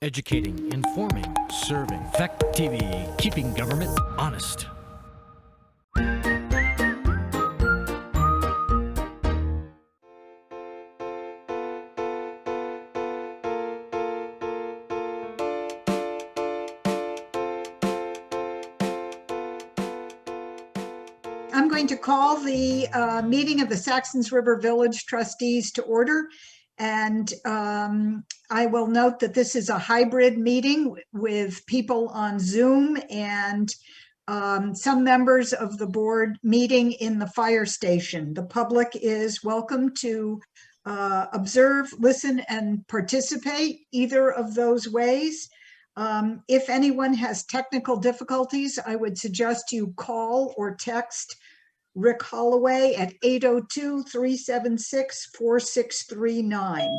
Educating, informing, serving. Fact TV, keeping government honest. I'm going to call the meeting of the Saxtons River Village Trustees to order. And I will note that this is a hybrid meeting with people on Zoom and some members of the board meeting in the fire station. The public is welcome to observe, listen, and participate either of those ways. If anyone has technical difficulties, I would suggest you call or text Rick Holloway at 802-376-4639.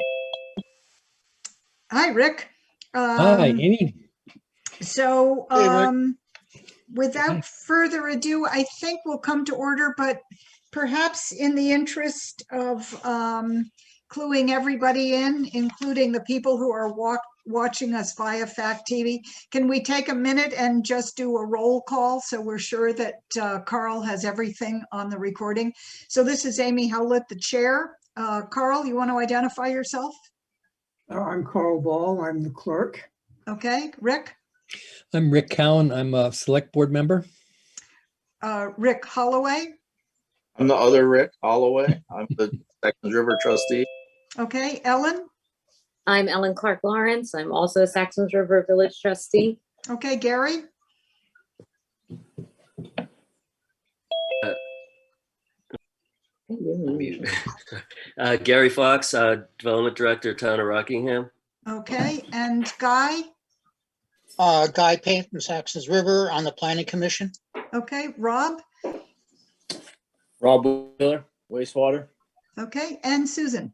Hi, Rick. Hi, Amy. So Hey, Rick. without further ado, I think we'll come to order, but perhaps in the interest of cluing everybody in, including the people who are watching us via Fact TV, can we take a minute and just do a roll call so we're sure that Carl has everything on the recording? So this is Amy Howlett, the chair. Carl, you want to identify yourself? I'm Carl Ball. I'm the clerk. Okay, Rick? I'm Rick Cowan. I'm a select board member. Rick Holloway? I'm the other Rick Holloway. I'm the Saxtons River trustee. Okay, Ellen? I'm Ellen Clark Lawrence. I'm also a Saxtons River Village trustee. Okay, Gary? Gary Fox, Development Director, Town of Rockingham. Okay, and Guy? Guy Payne from Saxons River on the Planning Commission. Okay, Rob? Rob Wheeler, wastewater. Okay, and Susan?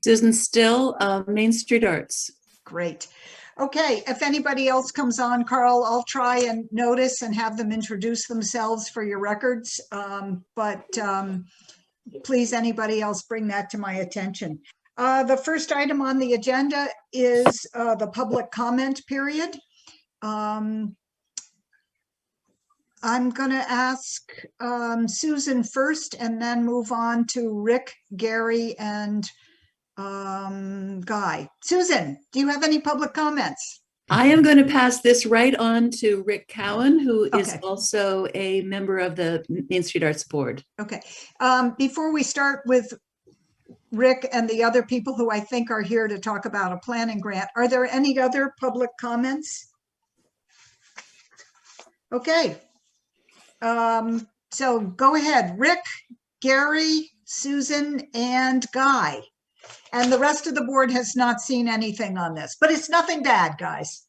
Susan Still, Main Street Arts. Great. Okay, if anybody else comes on, Carl, I'll try and notice and have them introduce themselves for your records. But please, anybody else, bring that to my attention. The first item on the agenda is the public comment period. I'm going to ask Susan first and then move on to Rick, Gary, and Guy. Susan, do you have any public comments? I am going to pass this right on to Rick Cowan, who is Okay. also a member of the Main Street Arts Board. Okay. Before we start with Rick and the other people who I think are here to talk about a planning grant, are there any other public comments? Okay. So go ahead, Rick, Gary, Susan, and Guy. And the rest of the board has not seen anything on this, but it's nothing bad, guys.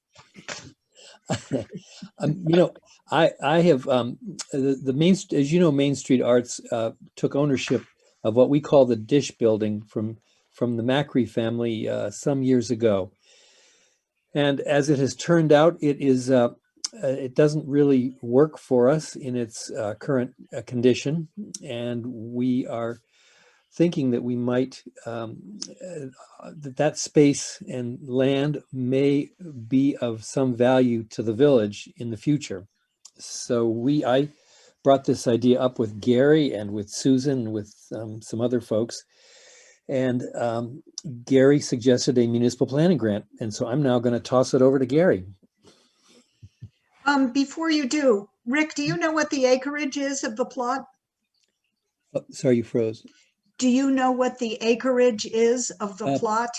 I have the main, as you know, Main Street Arts took ownership of what we call the Dish Building from the Macri family some years ago. And as it has turned out, it doesn't really work for us in its current condition, and we are thinking that we might that space and land may be of some value to the village in the future. So I brought this idea up with Gary and with Susan and with some other folks, and Gary suggested a municipal planning grant, and so I'm now going to toss it over to Gary. Before you do, Rick, do you know what the acreage is of the plot? Oh, sorry, you froze. Do you know what the acreage is of the plot?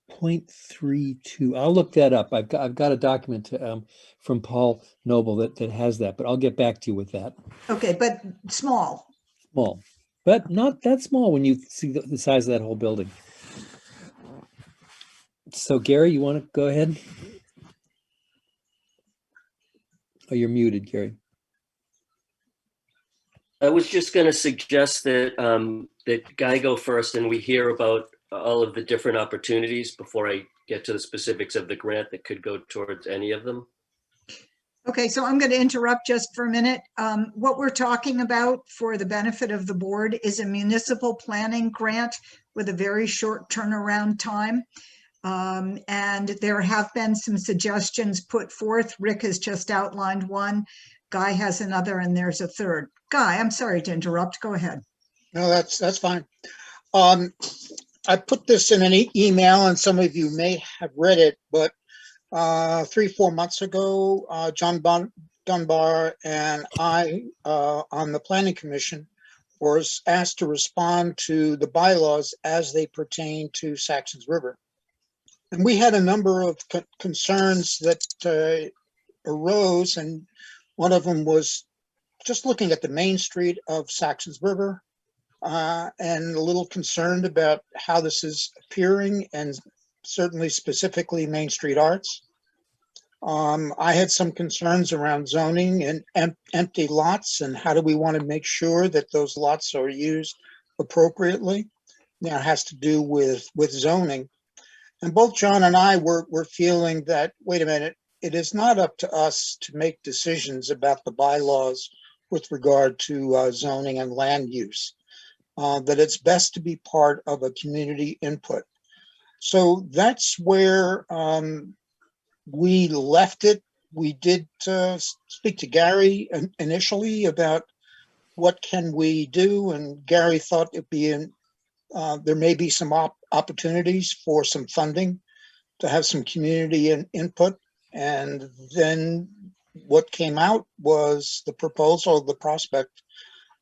0.32. I'll look that up. I've got a document from Paul Noble that has that, but I'll get back to you with that. Okay, but small. Small, but not that small when you see the size of that whole building. So Gary, you want to go ahead? Oh, you're muted, Gary. I was just going to suggest that that Guy go first and we hear about all of the different opportunities before I get to the specifics of the grant that could go towards any of them. Okay, so I'm going to interrupt just for a minute. What we're talking about for the benefit of the board is a municipal planning grant with a very short turnaround time. And there have been some suggestions put forth. Rick has just outlined one. Guy has another, and there's a third. Guy, I'm sorry to interrupt. Go ahead. No, that's fine. I put this in an email, and some of you may have read it, but 3-4 months ago, John Dunbar and I, on the Planning Commission, was asked to respond to the bylaws as they pertain to Saxons River. And we had a number of concerns that arose, and one of them was just looking at the main street of Saxons River, and a little concerned about how this is appearing, and certainly specifically Main Street Arts. I had some concerns around zoning and empty lots, and how do we want to make sure that those lots are used appropriately. Now, it has to do with zoning. And both John and I were feeling that, wait a minute, it is not up to us to make decisions about the bylaws with regard to zoning and land use, that it's best to be part of a community input. So that's where we left it. We did speak to Gary initially about what can we do, and Gary thought it'd be there may be some opportunities for some funding to have some community input. And then what came out was the proposal, the prospect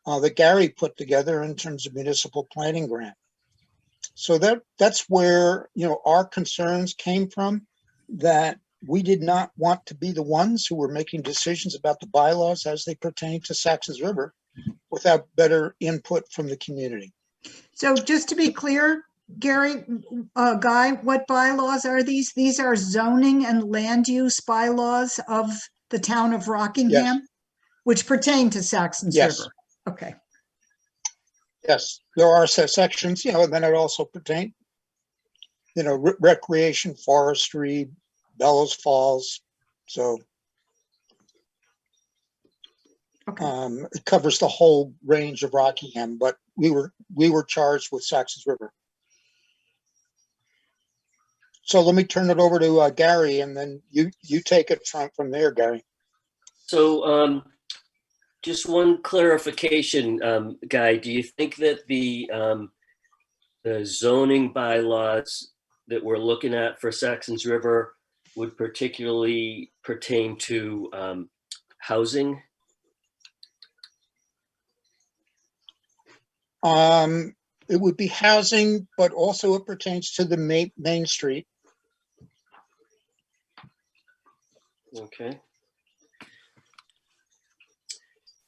that Gary put together in terms of municipal planning grant. So that's where, our concerns came from, that we did not want to be the ones who were making decisions about the bylaws as they pertain to Saxons River without better input from the community. So just to be clear, Gary, Guy, what bylaws are these? These are zoning and land use bylaws of the town of Rockingham, which pertain to Saxons River. Okay. Yes, there are sections, and then it also pertains, recreation, forestry, Bellows Falls. So it covers the whole range of Rockingham, but we were charged with Saxons River. So let me turn it over to Gary, and then you take it from there, Gary. So just one clarification, Guy, do you think that the zoning bylaws that we're looking at for Saxons River would particularly pertain to housing? It would be housing, but also it pertains to the main street. Okay.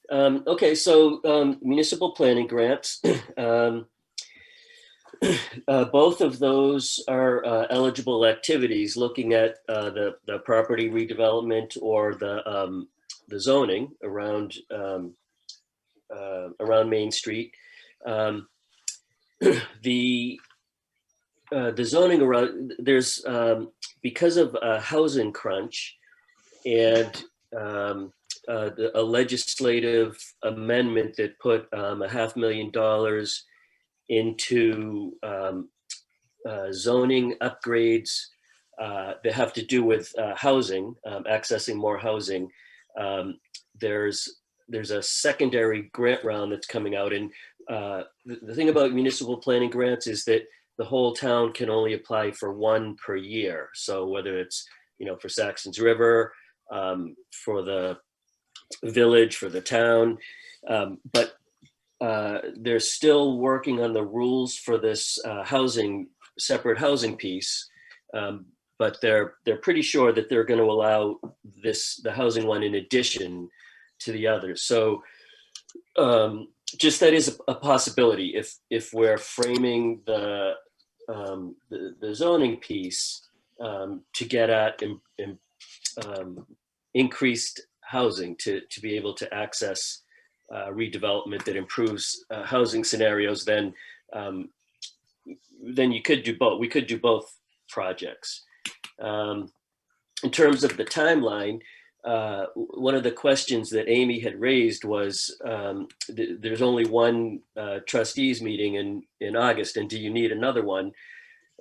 Okay, so municipal planning grants. Both of those are eligible activities, looking at the property redevelopment or the zoning around Main Street. The zoning around, there's because of a housing crunch and a legislative amendment that put $500,000 into zoning upgrades that have to do with housing, accessing more housing. There's a secondary grant round that's coming out, and the thing about municipal planning grants is that the whole town can only apply for one per year. So whether it's for Saxons River, for the village, for the town, but they're still working on the rules for this separate housing piece, but they're pretty sure that they're going to allow the housing one in addition to the others. So just that is a possibility if we're framing the zoning piece to get at increased housing to be able to access redevelopment that improves housing scenarios, then you could do both. We could do both projects. In terms of the timeline, one of the questions that Amy had raised was there's only one trustees meeting in August, and do you need another one?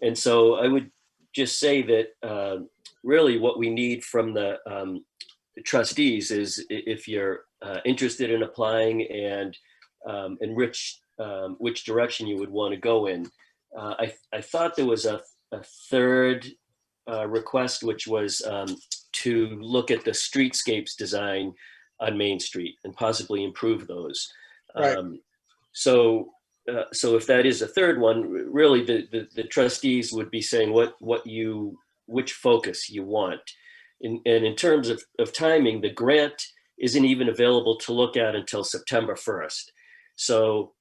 And so I would just say that really what we need from the trustees is if you're interested in applying and which direction you would want to go in. I thought there was a third request, which was to look at the streetscapes design on Main Street and possibly improve those. Right. So if that is a third one, really the trustees would be saying which focus you want. And in terms of timing, the grant isn't even available to look at until September 1st. So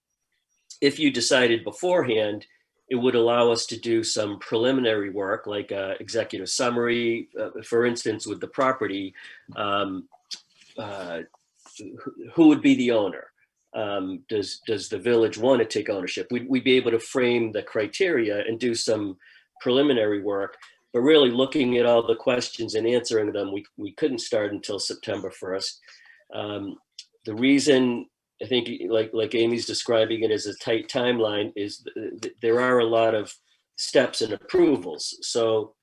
if you decided beforehand, it would allow us to do some preliminary work, like executive summary, for instance, with the property, who would be the owner? Does the village want to take ownership? We'd be able to frame the criteria and do some preliminary work, but really looking at all the questions and answering them, we couldn't start until September 1st. The reason I think, like Amy's describing it as a tight timeline, is there are a lot of steps and approvals. So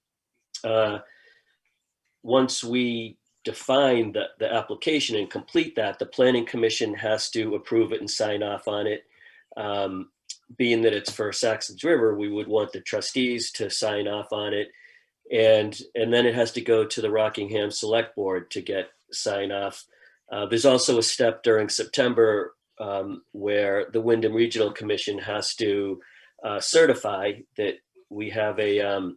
once we define the application and complete that, the Planning Commission has to approve it and sign off on it. Being that it's for Saxtons River, we would want the trustees to sign off on it. And then it has to go to the Rockingham Select Board to get sign off. There's also a step during September where the Wyndham Regional Commission has to certify that we have a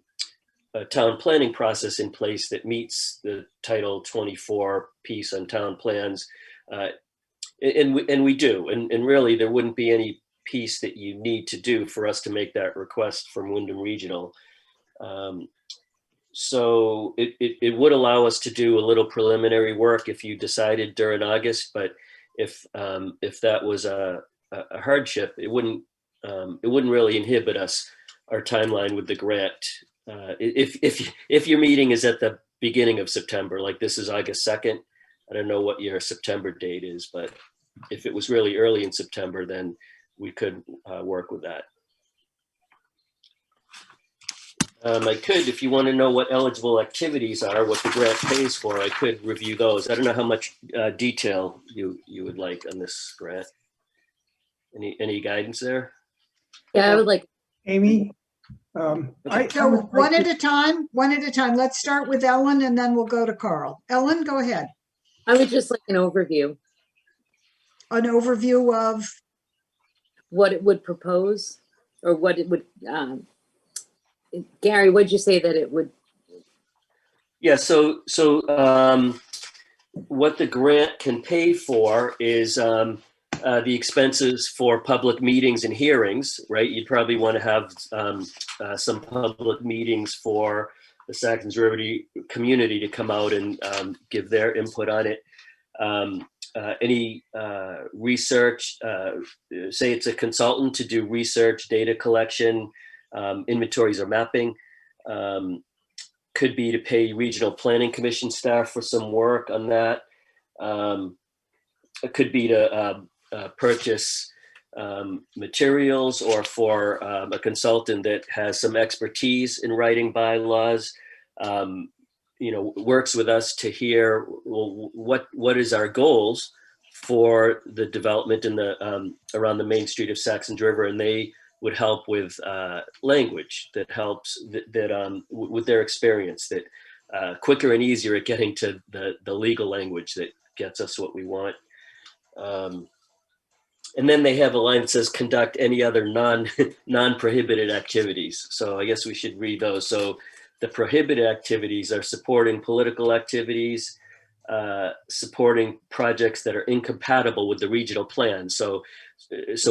town planning process in place that meets the Title 24 piece on town plans. And we do. And really, there wouldn't be any piece that you need to do for us to make that request from Wyndham Regional. So it would allow us to do a little preliminary work if you decided during August, but if that was a hardship, it wouldn't really inhibit our timeline with the grant. If your meeting is at the beginning of September, like this is August 2nd, I don't know what your September date is, but if it was really early in September, then we could work with that. I could, if you want to know what eligible activities are, what the grant pays for, I could review those. I don't know how much detail you would like on this grant. Any guidance there? Yeah, I would like, Amy? So one at a time. Let's start with Ellen and then we'll go to Carl. Ellen, go ahead. I would just like an overview, An overview of, what it would propose or what it would, Gary, what'd you say that it would? Yeah, so what the grant can pay for is the expenses for public meetings and hearings, right? You'd probably want to have some public meetings for the Saxtons River community to come out and give their input on it. Any research, say it's a consultant to do research, data collection, inventories or mapping, could be to pay Regional Planning Commission staff for some work on that. It could be to purchase materials, or for a consultant that has some expertise in writing bylaws, works with us to hear, well, what is our goals for the development in the around the main street of Saxtons River, and they would help with language that helps with their experience, that quicker and easier at getting to the legal language that gets us what we want. And then they have a line that says conduct any other non-prohibited activities. So I guess we should read those. So the prohibited activities are supporting political activities, supporting projects that are incompatible with the regional plan. So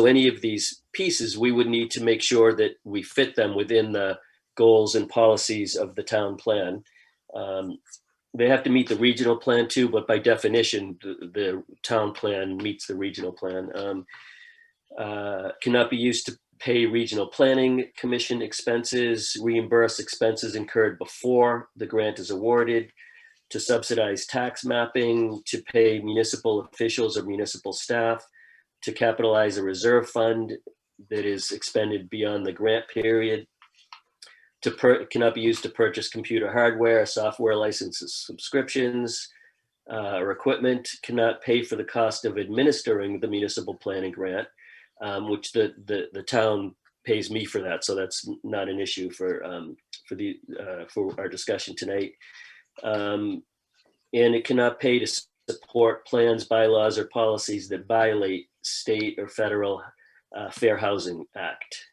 any of these pieces, we would need to make sure that we fit them within the goals and policies of the town plan. They have to meet the regional plan too, but by definition, the town plan meets the regional plan. Cannot be used to pay Regional Planning Commission expenses, reimburse expenses incurred before the grant is awarded, to subsidize tax mapping, to pay municipal officials or municipal staff, to capitalize a reserve fund that is expended beyond the grant period, cannot be used to purchase computer hardware, software licenses, subscriptions, or equipment. Cannot pay for the cost of administering the municipal planning grant, which the town pays me for that, so that's not an issue for our discussion tonight. And it cannot pay to support plans, bylaws, or policies that violate state or federal Fair Housing Act.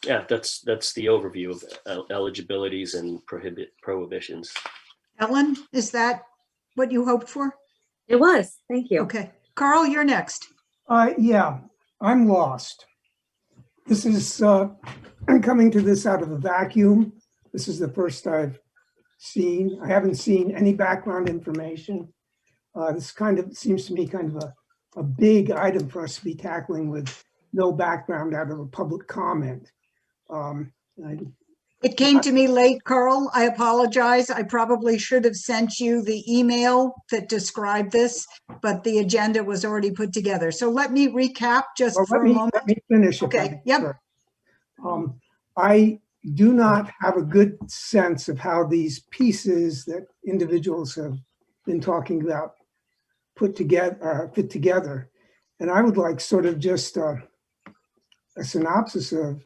Yeah, that's the overview of eligibilities and prohibitions. Ellen, is that what you hoped for? It was, thank you. Okay, Carl, you're next. Yeah, I'm lost. This is, I'm coming to this out of a vacuum. This is the first I've seen. I haven't seen any background information. This kind of seems to me kind of a big item for us to be tackling with no background out of a public comment. It came to me late, Carl. I apologize. I probably should have sent you the email that described this, but the agenda was already put together. So let me recap just for a moment. Let me finish. Okay, yep. I do not have a good sense of how these pieces that individuals have been talking about fit together. And I would like sort of just a synopsis of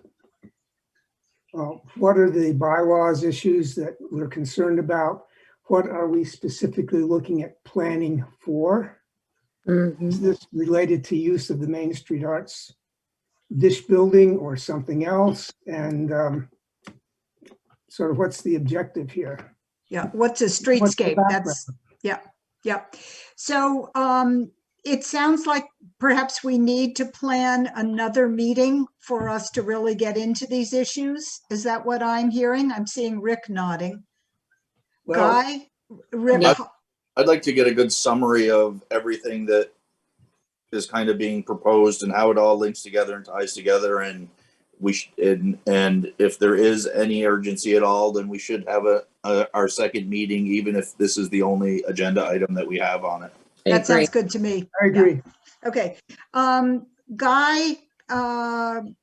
what are the bylaws issues that we're concerned about? What are we specifically looking at planning for? Is this related to use of the Main Street Arts dish building or something else? And sort of what's the objective here? Yeah, what's a streetscape? That's, yeah. So it sounds like perhaps we need to plan another meeting for us to really get into these issues. Is that what I'm hearing? I'm seeing Rick nodding. Well, Guy, Rick. I'd like to get a good summary of everything that is kind of being proposed and how it all links together and ties together. And and if there is any urgency at all, then we should have our second meeting, even if this is the only agenda item that we have on it. That sounds good to me. I agree. Yeah. Okay. Guy,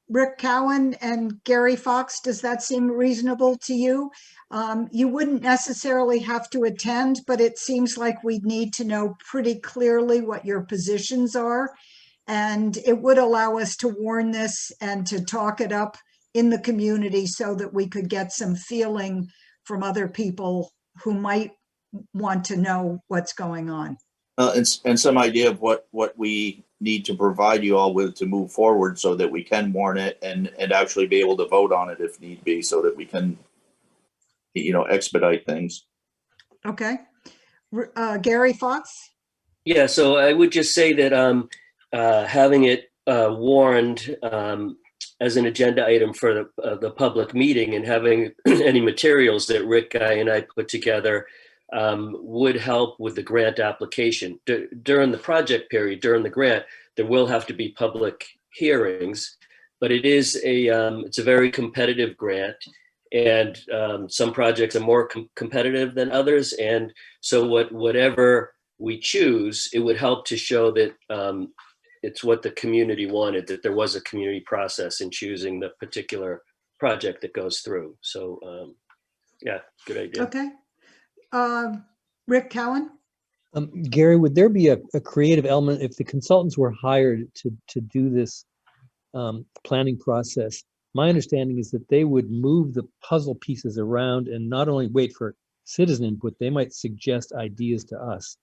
Rick Cowan, and Gary Fox, does that seem reasonable to you? You wouldn't necessarily have to attend, but it seems like we'd need to know pretty clearly what your positions are. And it would allow us to warn this and to talk it up in the community so that we could get some feeling from other people who might want to know what's going on. And some idea of what we need to provide you all with to move forward so that we can warn it and actually be able to vote on it if need be, so that we can, expedite things. Okay. Gary Fox? Yeah, so I would just say that having it warned as an agenda item for the public meeting and having any materials that Rick, Guy, and I put together would help with the grant application. During the project period, during the grant, there will have to be public hearings, but it's a very competitive grant, and some projects are more competitive than others. And so whatever we choose, it would help to show that it's what the community wanted, that there was a community process in choosing the particular project that goes through. So yeah, good idea. Okay. Rick Cowan? Gary, would there be a creative element if the consultants were hired to do this planning process? My understanding is that they would move the puzzle pieces around and not only wait for citizen input, they might suggest ideas to us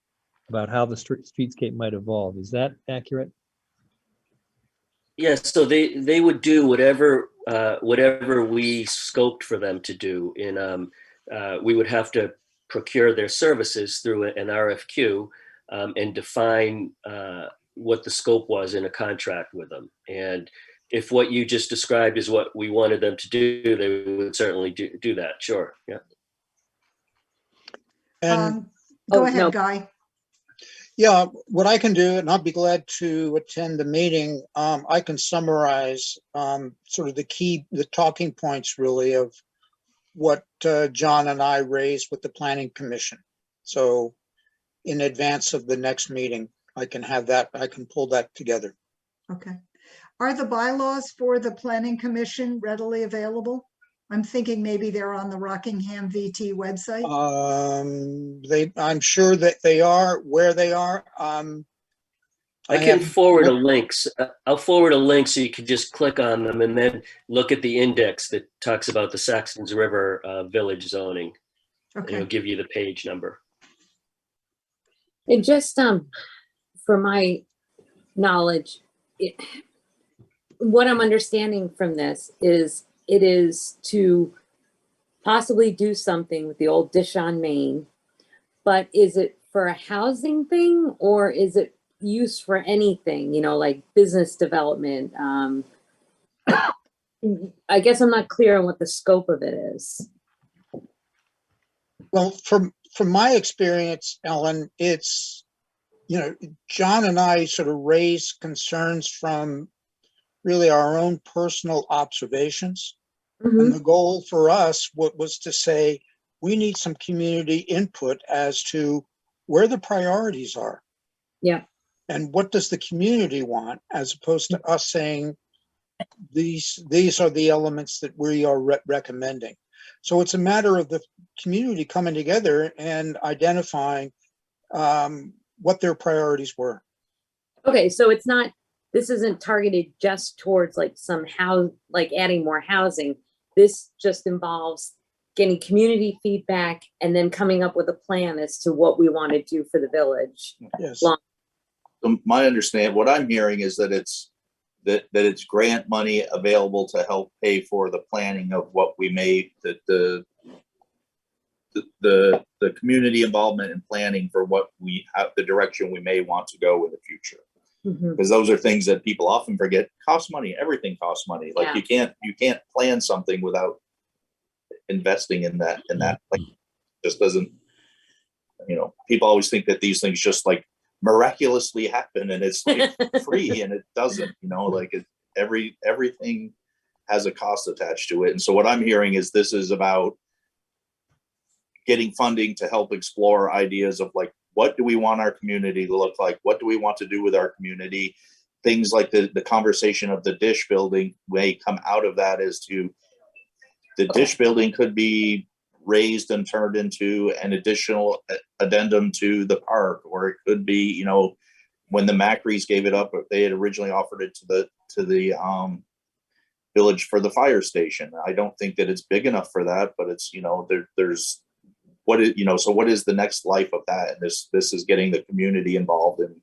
about how the streetscape might evolve. Is that accurate? Yes, so they would do whatever we scoped for them to do. We would have to procure their services through an RFQ and define what the scope was in a contract with them. And if what you just described is what we wanted them to do, they would certainly do that. Sure. Yeah. And Go ahead, Guy. yeah, what I can do, and I'll be glad to attend the meeting, I can summarize sort of the talking points really of what John and I raised with the Planning Commission. So in advance of the next meeting, I can pull that together. Okay. Are the bylaws for the planning commission readily available? I'm thinking maybe they're on the Rockingham VT website. I'm sure that they are where they are. I can haven't forward a looked- link. I'll forward a link so you can just click on them and then look at the index that talks about the Saxtons River village zoning. And it'll Okay, give you the page number. And just for my knowledge, what I'm understanding from this is it is to possibly do something with the old dish on Main, but is it for a housing thing or is it use for anything, you know, like business development? I guess I'm not clear on what the scope of it is. Well, from my experience, Ellen, it's, you know, John and I sort of raised concerns from really our own personal observations. And the goal for us was to say, we need some community input as to where the priorities are. Yeah. And what does the community want, as opposed to us saying, these are the elements that we are recommending. So it's a matter of the community coming together and identifying what their priorities were. Okay, so it's not, this isn't targeted just towards like like adding more housing. This just involves getting community feedback and then coming up with a plan as to what we want to do for the village. Yes. So my understanding, what I'm hearing is that it's grant money available to help pay for the planning of what we may, the community involvement and planning for what we have, the direction we may want to go in the future. Because those are things that people often forget. Cost money. Everything costs money. Like Yeah. you can't plan something without investing in that. And that like just doesn't. You know, people always think that these things just like miraculously happen and it's like free, and it doesn't. You know, like everything has a cost attached to it. And so what I'm hearing is this is about getting funding to help explore ideas of like, what do we want our community to look like? What do we want to do with our community? Things like the conversation of the dish building may come out of that as to the dish building could be raised and turned into an additional addendum to the park, or it could be, you know, when the Macris gave it up, they had originally offered it to the village for the fire station. I don't think that it's big enough for that, but it's, you know, there's what is, you know, so what is the next life of that? And this is getting the community involved, and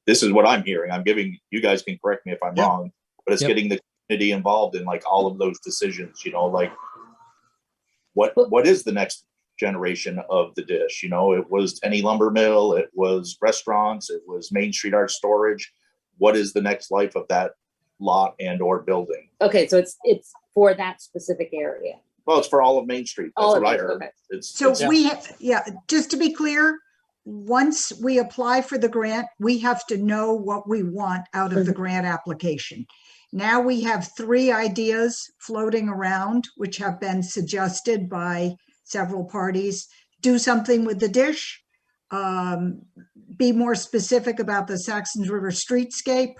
this is what I'm hearing. I'm giving, you guys can correct me if I'm wrong, but it's getting the community involved in like all of those decisions, you know, like what is the next generation of the dish? You know, it was Tenney Lumber Mill, it was restaurants, it was Main Street Art Storage. What is the next life of that lot and or building? Okay, so it's for that specific area. Well, it's for all of Main Street. That's what I heard. Okay. so just to be clear, once we apply for the grant, we have to know what we want out of the grant application. Now we have 3 ideas floating around, which have been suggested by several parties. Do something with the dish, be more specific about the Saxtons River streetscape,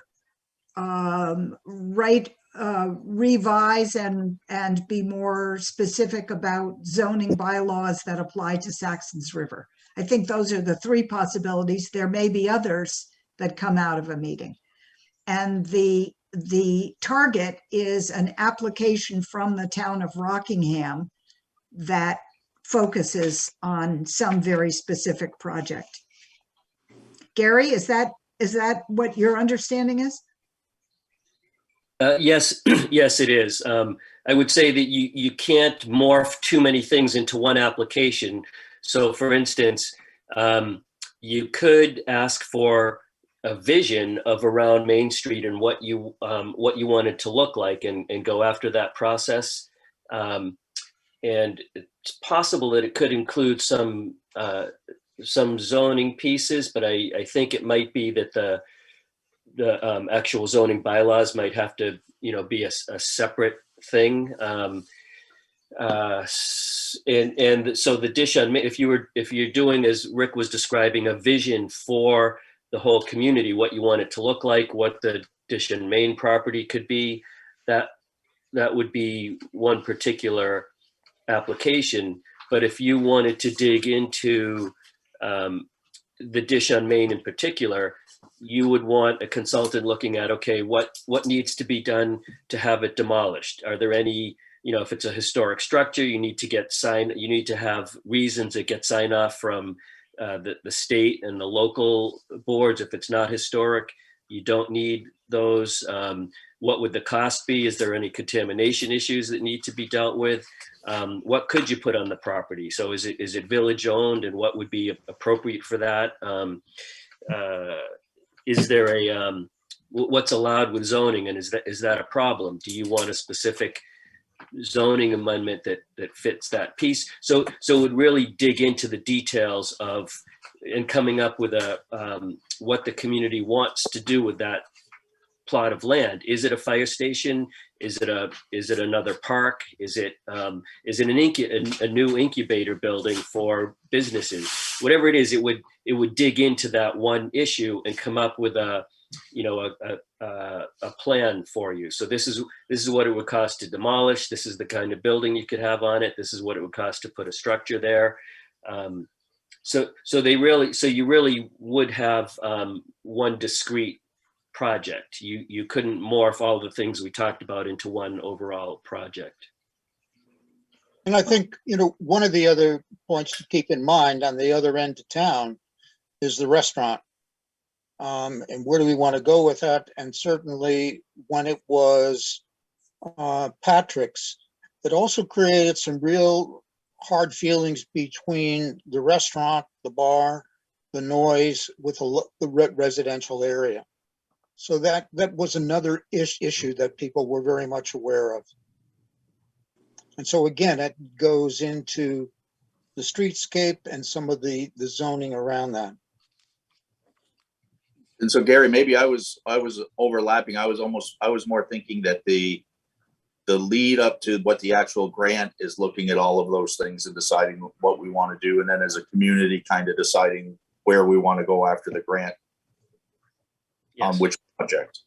revise and be more specific about zoning bylaws that apply to Saxtons River. I think those are the 3 possibilities. There may be others that come out of a meeting. And the target is an application from the town of Rockingham that focuses on some very specific project. Gary, is that what your understanding is? Yes, yes, it is. I would say that you can't morph too many things into one application. So for instance, you could ask for a vision of around Main Street and what you want it to look like, and go after that process. And it's possible that it could include some zoning pieces, but I think it might be that the actual zoning bylaws might have to, you know, be a separate thing. And so the dish on, if you're doing, as Rick was describing, a vision for the whole community, what you want it to look like, what the Dish and Main property could be, that would be one particular application. But if you wanted to dig into the Dish on Main in particular, you would want a consultant looking at, okay, what needs to be done to have it demolished? Are there any, if it's a historic structure, you need to have reasons that get sign off from the state and the local boards. If it's not historic, you don't need those. What would the cost be? Is there any contamination issues that need to be dealt with? What could you put on the property? So is it village owned, and what would be appropriate for that? Is there what's allowed with zoning, and is that a problem? Do you want a specific zoning amendment that fits that piece? So it would really dig into the details of, and coming up with what the community wants to do with that plot of land. Is it a fire station? Is it another park? Is it a new incubator building for businesses? Whatever it is, it would dig into that one issue and come up with a plan for you. So this is what it would cost to demolish. This is the kind of building you could have on it. This is what it would cost to put a structure there. So you really would have one discrete project. You couldn't morph all the things we talked about into one overall project. And I think, one of the other points to keep in mind on the other end of town is the restaurant. And where do we want to go with that? And certainly when it was Patrick's, it also created some real hard feelings between the restaurant, the bar, the noise with the residential area. So that was another issue that people were very much aware of. And so again, it goes into the streetscape and some of the zoning around that. And so Gary, maybe I was overlapping. I was more thinking that the lead up to what the actual grant is, looking at all of those things and deciding what we want to do, and then as a community kind of deciding where we want to go after the grant. Yes. Which project.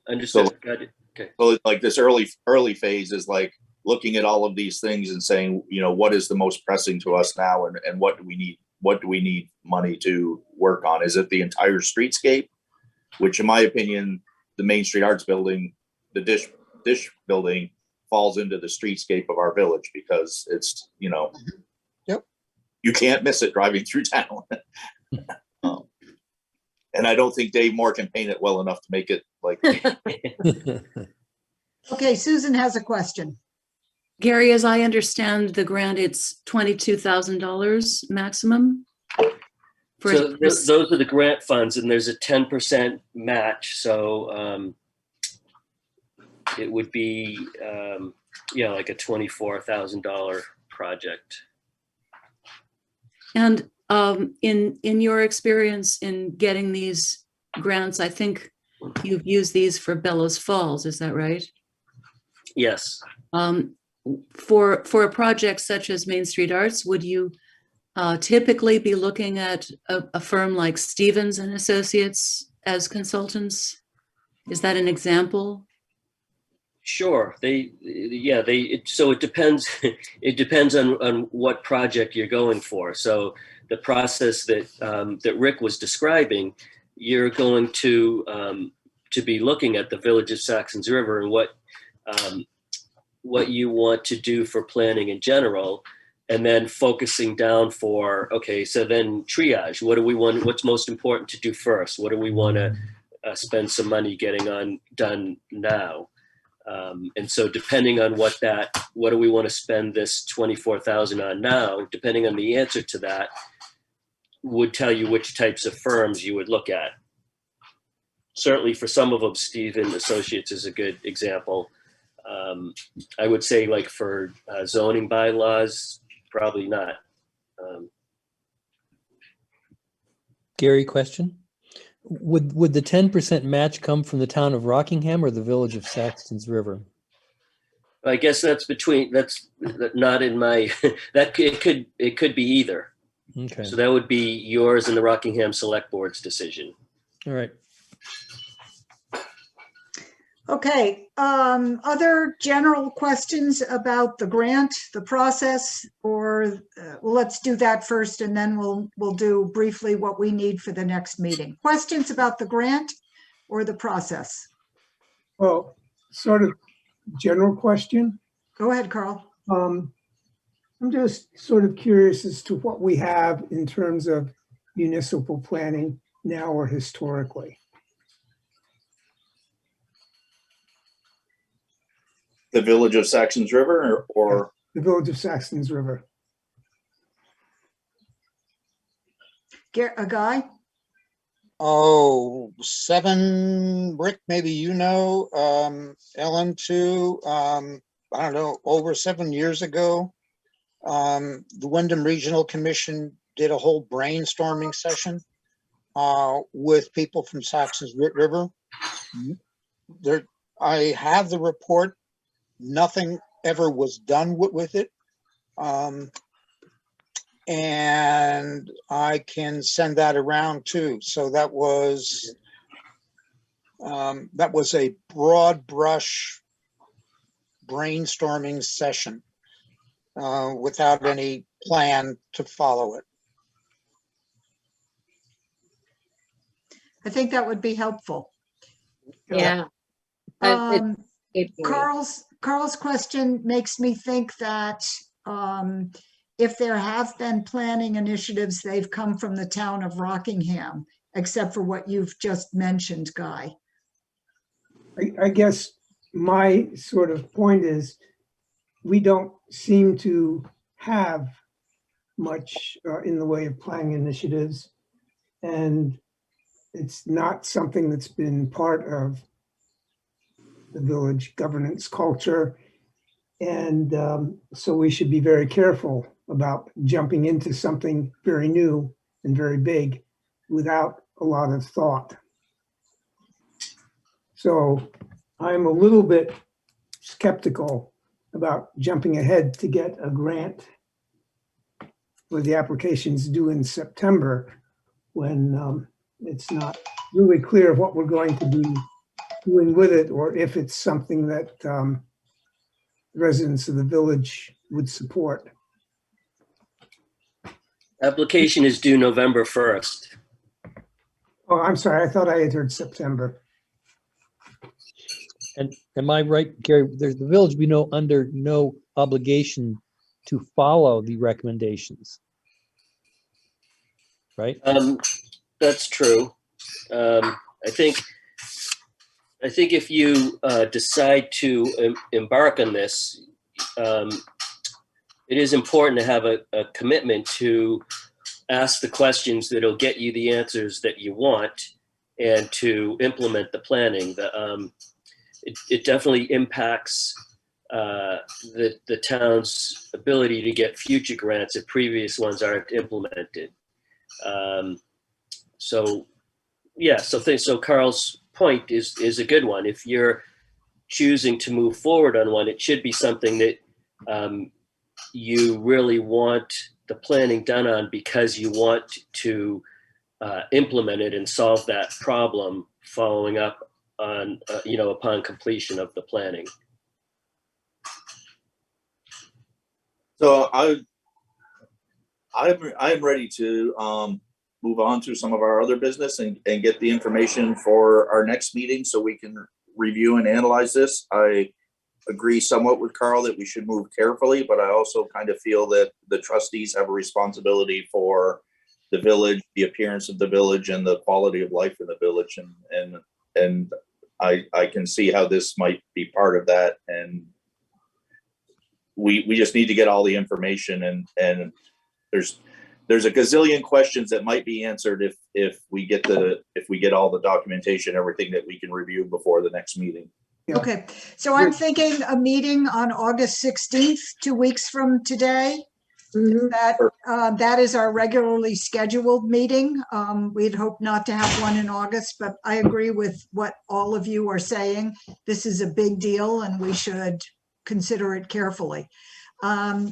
Understood. So, Got it. Okay. So like this early phase is like looking at all of these things and saying, what is the most pressing to us now, and what do we need money to work on? Is it the entire streetscape, which in my opinion, the Main Street Arts building, the Dish building, falls into the streetscape of our village, because it's, Yep. You can't miss it driving through town. And I don't think Dave Moore can paint it well enough to make it like. Okay, Susan has a question. Gary, as I understand the grant, it's $22,000 maximum. So those are the grant funds, and there's a 10% match. So it would be, like a $24,000 project. And in your experience in getting these grants, I think you've used these for Bellows Falls, is that right? Yes. For a project such as Main Street Arts, would you typically be looking at a firm like Stevens and Associates as consultants? Is that an example? Sure. So it depends. It depends on what project you're going for. So the process that Rick was describing, you're going to be looking at the village of Saxtons River and what you want to do for planning in general, and then focusing down for, okay, so then triage. What do we want? What's most important to do first? What do we want to spend some money getting done now? And so depending on what do we want to spend this $24,000 on now, depending on the answer to that, would tell you which types of firms you would look at. Certainly for some of them, Stevens Associates is a good example. I would say like for zoning bylaws, probably not. Gary, question. Would the 10% match come from the town of Rockingham or the village of Saxtons River? I guess that's not in my, it could be either. Okay. So that would be yours and the Rockingham Select Board's decision. All right. Okay, other general questions about the grant, the process, or well, let's do that first and then we'll do briefly what we need for the next meeting. Questions about the grant or the process? Well, sort of general question. Go ahead, Carl. I'm just sort of curious as to what we have in terms of municipal planning now or historically. The village of Saxons River or The village of Saxtons River. A guy? Oh, 7, Rick, maybe you know, Ellen too, I don't know, over 7 years ago. The Wyndham Regional Commission did a whole brainstorming session with people from Saxons River. There, I have the report. Nothing ever was done with it. And I can send that around too. So that was a broad brush brainstorming session without any plan to follow it. I think that would be helpful. Yeah. Carl's question makes me think that if there have been planning initiatives, they've come from the town of Rockingham, except for what you've just mentioned, Guy. I guess my sort of point is we don't seem to have much in the way of planning initiatives, and it's not something that's been part of the village governance culture. And so we should be very careful about jumping into something very new and very big without a lot of thought. So I'm a little bit skeptical about jumping ahead to get a grant where the application's due in September when it's not really clear what we're going to be doing with it, or if it's something that residents of the village would support. Application is due November 1st. Oh, I'm sorry. I thought I had heard September. And am I right, Gary? There's the village, we know, under no obligation to follow the recommendations. Right? That's true. I think if you decide to embark on this, it is important to have a commitment to ask the questions that'll get you the answers that you want and to implement the planning. It definitely impacts the town's ability to get future grants if previous ones aren't implemented. So Carl's point is a good one. If you're choosing to move forward on one, it should be something that you really want the planning done on because you want to implement it and solve that problem following up on, upon completion of the planning. So I'm ready to move on to some of our other business and get the information for our next meeting so we can review and analyze this. I agree somewhat with Carl that we should move carefully, but I also kind of feel that the trustees have a responsibility for the village, the appearance of the village, and the quality of life in the village. And I can see how this might be part of that. And we just need to get all the information, and there's a gazillion questions that might be answered if we get all the documentation, everything that we can review before the next meeting. Yeah. Okay, so I'm thinking a meeting on August 16th, 2 weeks from today. That is our regularly scheduled meeting. We'd hope not to have one in August, but I agree with what all of you are saying. This is a big deal and we should consider it carefully.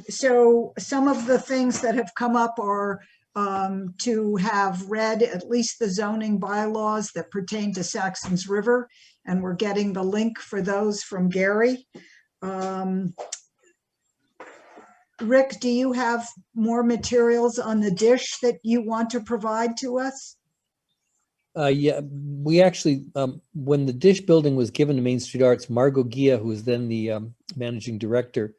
So some of the things that have come up are to have read at least the zoning bylaws that pertain to Saxtons River, and we're getting the link for those from Gary. Rick, do you have more materials on the dish that you want to provide to us? Yeah, we actually, when the Dish building was given to Main Street Arts, Margot Gia, who was then the managing director,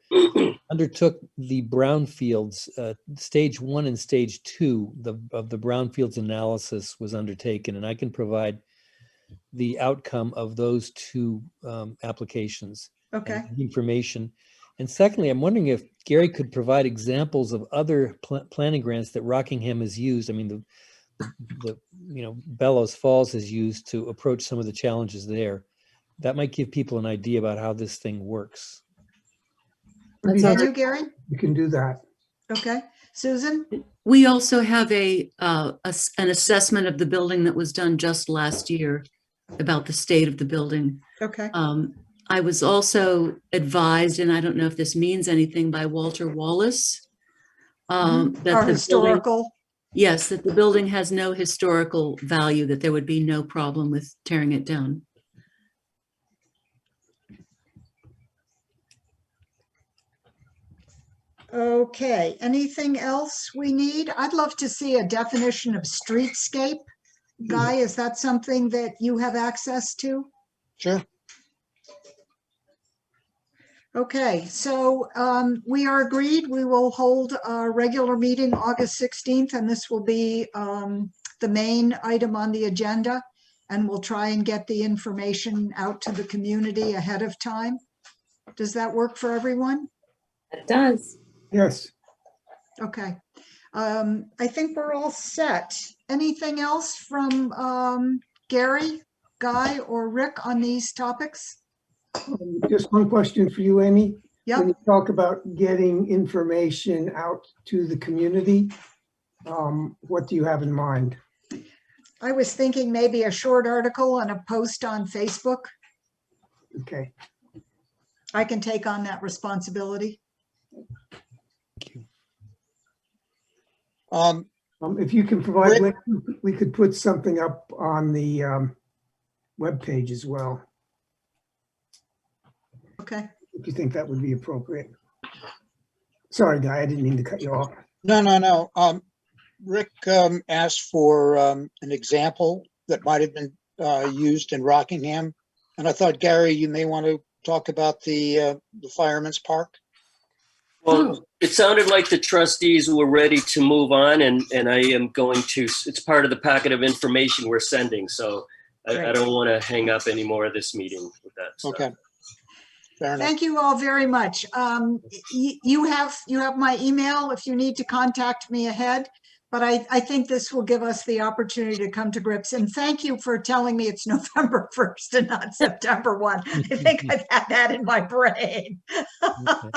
undertook the brownfields, stage 1 and stage 2 of the brownfields analysis was undertaken, and I can provide the outcome of those two applications. Okay. And information. And secondly, I'm wondering if Gary could provide examples of other planning grants that Rockingham has used. I mean, the Bellows Falls has used to approach some of the challenges there. That might give people an idea about how this thing works. Can you, Gary? You can do that. Okay. Susan? We also have an assessment of the building that was done just last year about the state of the building. Okay. I was also advised, and I don't know if this means anything, by Walter Wallace. That Our the historical. Building, yes, that the building has no historical value, that there would be no problem with tearing it down. Okay, anything else we need? I'd love to see a definition of streetscape. Guy, is that something that you have access to? Sure. Okay, so we are agreed. We will hold a regular meeting August 16th, and this will be the main item on the agenda. And we'll try and get the information out to the community ahead of time. Does that work for everyone? It does. Yes. Okay. I think we're all set. Anything else from Gary, Guy, or Rick on these topics? Just one question for you, Amy. Yep. When you talk about getting information out to the community, what do you have in mind? I was thinking maybe a short article and a post on Facebook. Okay. I can take on that responsibility. Thank you. If you can provide Rick? links, we could put something up on the webpage as well, Okay. if you think that would be appropriate. Sorry, Guy, I didn't mean to cut you off. No. Rick asked for an example that might have been used in Rockingham. And I thought, Gary, you may want to talk about the Fireman's Park. Well, it sounded like the trustees were ready to move on, and I am going to, it's part of the packet of information we're sending, so I don't want to hang up any more of this meeting with that stuff. Okay. Fair enough. Thank you all very much. You have my email if you need to contact me ahead, but I think this will give us the opportunity to come to grips. And thank you for telling me it's November 1st and not September 1. I think I've had that in my brain. Okay.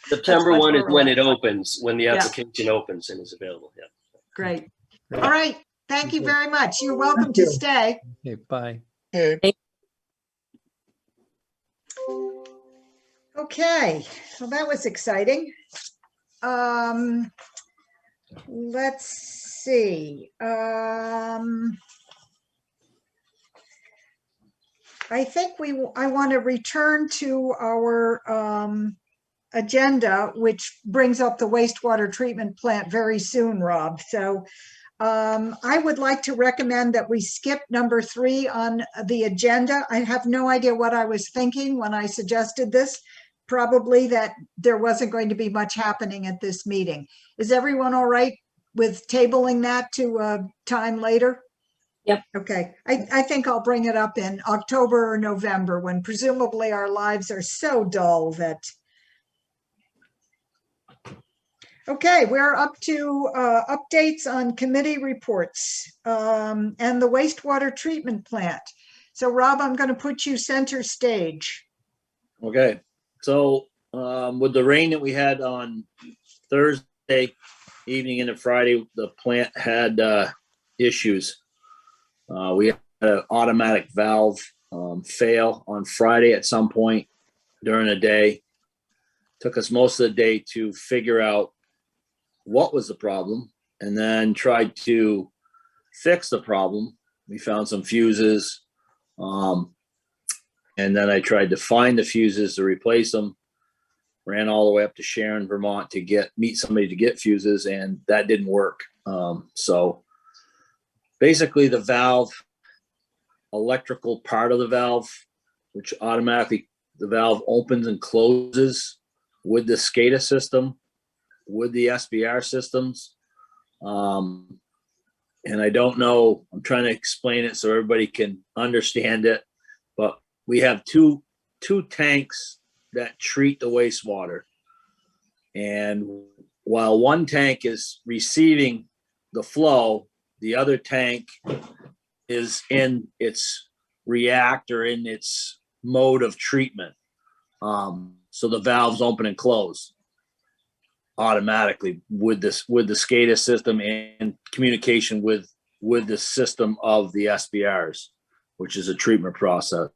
September That's 1 is much when more it opens, when the Yeah. application opens and is available, yeah. Great. All right. Thank you Okay. very much. You're welcome Thank to you. stay. Okay, bye. Okay. Okay, so that was exciting. Let's see. I think I want to return to our agenda, which brings up the wastewater treatment plant very soon, Rob. So I would like to recommend that we skip number 3 on the agenda. I have no idea what I was thinking when I suggested this. Probably that there wasn't going to be much happening at this meeting. Is everyone all right with tabling that to a time later? Yep. Okay, I think I'll bring it up in October or November when presumably our lives are so dull that. Okay, we're up to updates on committee reports and the wastewater treatment plant. So Rob, I'm going to put you center stage. Okay, so with the rain that we had on Thursday evening into Friday, the plant had issues. We had an automatic valve fail on Friday at some point during the day. Took us most of the day to figure out what was the problem and then tried to fix the problem. We found some fuses. And then I tried to find the fuses to replace them. Ran all the way up to Sharon, Vermont to meet somebody to get fuses, and that didn't work. So basically the valve, electrical part of the valve, which automatically the valve opens and closes with the SCADA system, with the SBR systems. And I don't know, I'm trying to explain it so everybody can understand it, but we have two tanks that treat the wastewater. And while one tank is receiving the flow, the other tank is in its reactor, in its mode of treatment. So the valves open and close automatically with the SCADA system and communication with the system of the SBRs, which is a treatment process.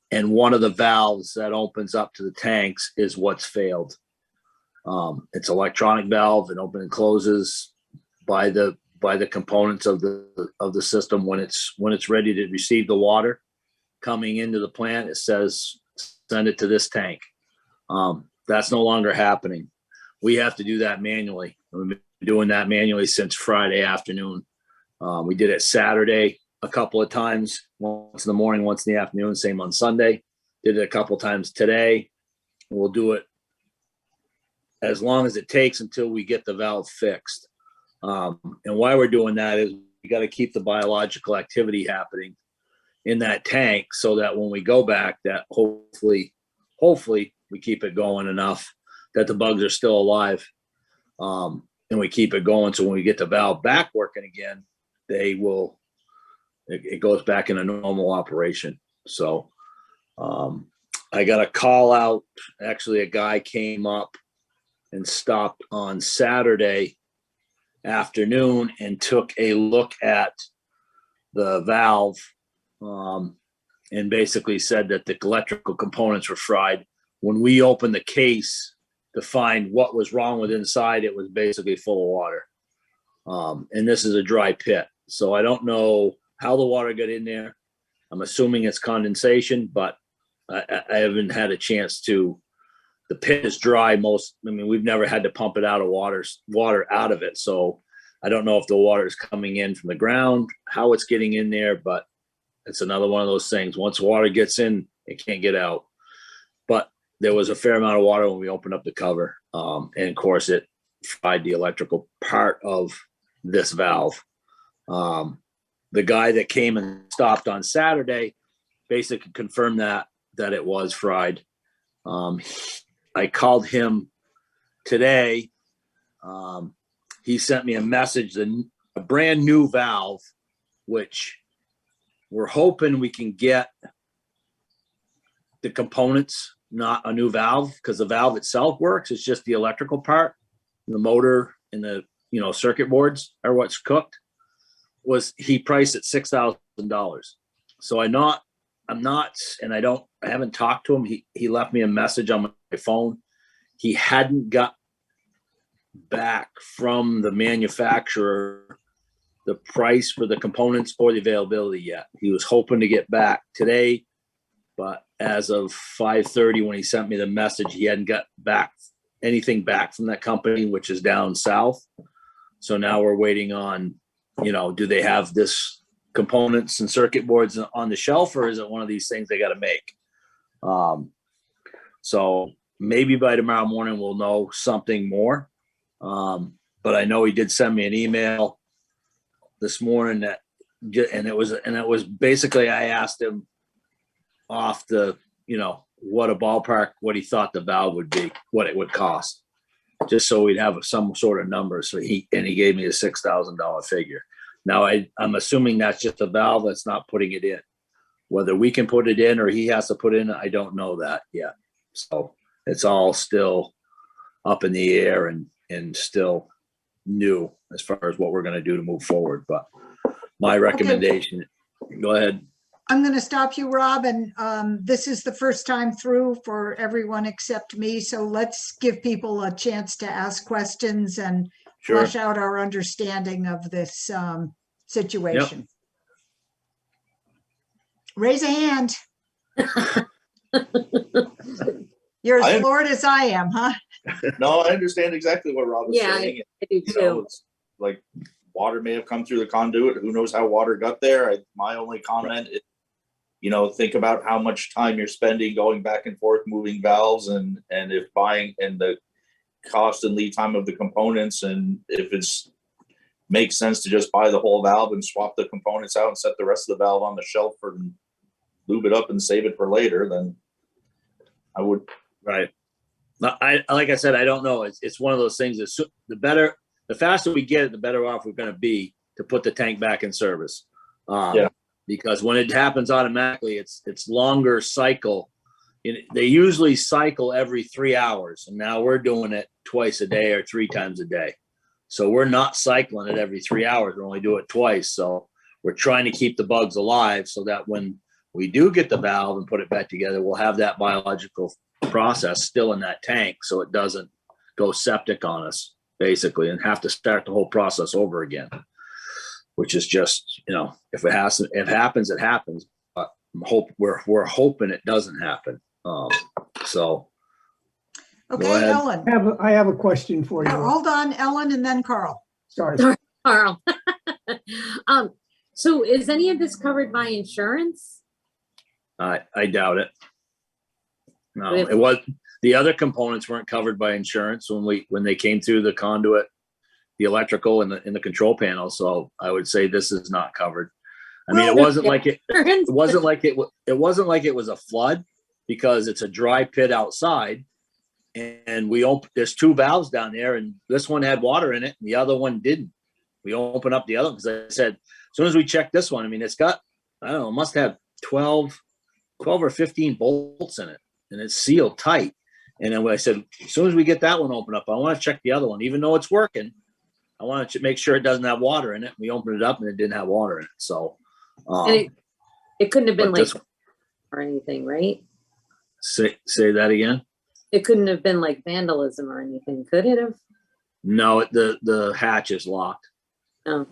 And one of the valves that opens up to the tanks is what's failed. It's electronic valve. It opens and closes by the components of the system. When it's ready to receive the water coming into the plant, it says send it to this tank. That's no longer happening. We have to do that manually. We've been doing that manually since Friday afternoon. We did it Saturday a couple of times, once in the morning, once in the afternoon, same on Sunday. Did it a couple of times today. We'll do it as long as it takes until we get the valve fixed. And why we're doing that is we got to keep the biological activity happening in that tank so that when we go back, that hopefully we keep it going enough that the bugs are still alive. And we keep it going so when we get the valve back working again, it goes back in a normal operation. So I got a call out. Actually, a guy came up and stopped on Saturday afternoon and took a look at the valve and basically said that the electrical components were fried. When we opened the case to find what was wrong with inside, it was basically full of water. And this is a dry pit. So I don't know how the water got in there. I'm assuming it's condensation, but I haven't had a chance to. The pit is dry. We've never had to pump it out of water out of it. So I don't know if the water is coming in from the ground, how it's getting in there, but it's another one of those things. Once water gets in, it can't get out. But there was a fair amount of water when we opened up the cover. And of course it fried the electrical part of this valve. The guy that came and stopped on Saturday basically confirmed that it was fried. I called him today. He sent me a message, a brand new valve, which we're hoping we can get the components, not a new valve, because the valve itself works. It's just the electrical part, the motor and the circuit boards are what's cooked. He priced at $6,000. So I'm not, and I haven't talked to him. He left me a message on my phone. He hadn't got back from the manufacturer the price for the components or the availability yet. He was hoping to get back today, but as of 5:30 when he sent me the message, he hadn't got anything back from that company, which is down south. So now we're waiting on, do they have this components and circuit boards on the shelf, or is it one of these things they got to make? So maybe by tomorrow morning we'll know something more. But I know he did send me an email this morning and it was basically, I asked him off the, what a ballpark, what he thought the valve would be, what it would cost, just so we'd have some sort of number. So he gave me a $6,000 figure. Now I'm assuming that's just a valve that's not putting it in. Whether we can put it in or he has to put it in, I don't know that yet. So it's all still up in the air and still new as far as what we're going to do to move forward. But my recommendation, Go ahead. I'm going to stop you, Rob, and this is the first time through for everyone except me. So let's give people a chance to ask questions, and Sure. flush out our understanding of this situation. Raise a hand. You're as I- floored as I am, huh? No, I understand exactly what Rob is Yeah, saying. I do You know, too. it's like water may have come through the conduit. Who knows how water got there? My only comment is, you know, think about how much time you're spending going back and forth, moving valves, and if buying, and the cost and lead time of the components, and if it's makes sense to just buy the whole valve and swap the components out and set the rest of the valve on the shelf and lube it up and save it for later, then I would. Right. No, like I said, I don't know. It's one of those things that the faster we get it, the better off we're going to be to put the tank back in service. Yeah. Because when it happens automatically, it's longer cycle. They usually cycle every 3 hours, and now we're doing it twice a day or 3 times a day. So we're not cycling it every 3 hours. We only do it twice. So we're trying to keep the bugs alive so that when we do get the valve and put it back together, we'll have that biological process still in that tank, so it doesn't go septic on us, basically, and have to start the whole process over again. Which is just, you know, if it happens, it happens. But we're hoping it doesn't happen. So. Okay, Go ahead. Ellen. I have a question for you. Hold on, Ellen, and then Carl. Sorry. Carl. So is any of this covered by insurance? I doubt it. No, If- it was, the other components weren't covered by insurance when they came through the conduit, the electrical and the control panel. So I would say this is not covered. I mean, it Well, wasn't like it wasn't like it was a flood, because it's a dry pit outside, and there's 2 valves down there, and this one had water in it and the other one didn't. We open up the other, because I said, as soon as we check this one, I mean, it's got, I don't know, it must have 12 or 15 bolts in it, and it's sealed tight. And then when I said, as soon as we get that one open up, I want to check the other one, even though it's working. I want to make sure it doesn't have water in it. We opened it up and it didn't have water in it. So, And it couldn't have been but like, this- or anything, right? say that again. It couldn't have been like vandalism or anything, could it have? No, the hatch is locked. Oh.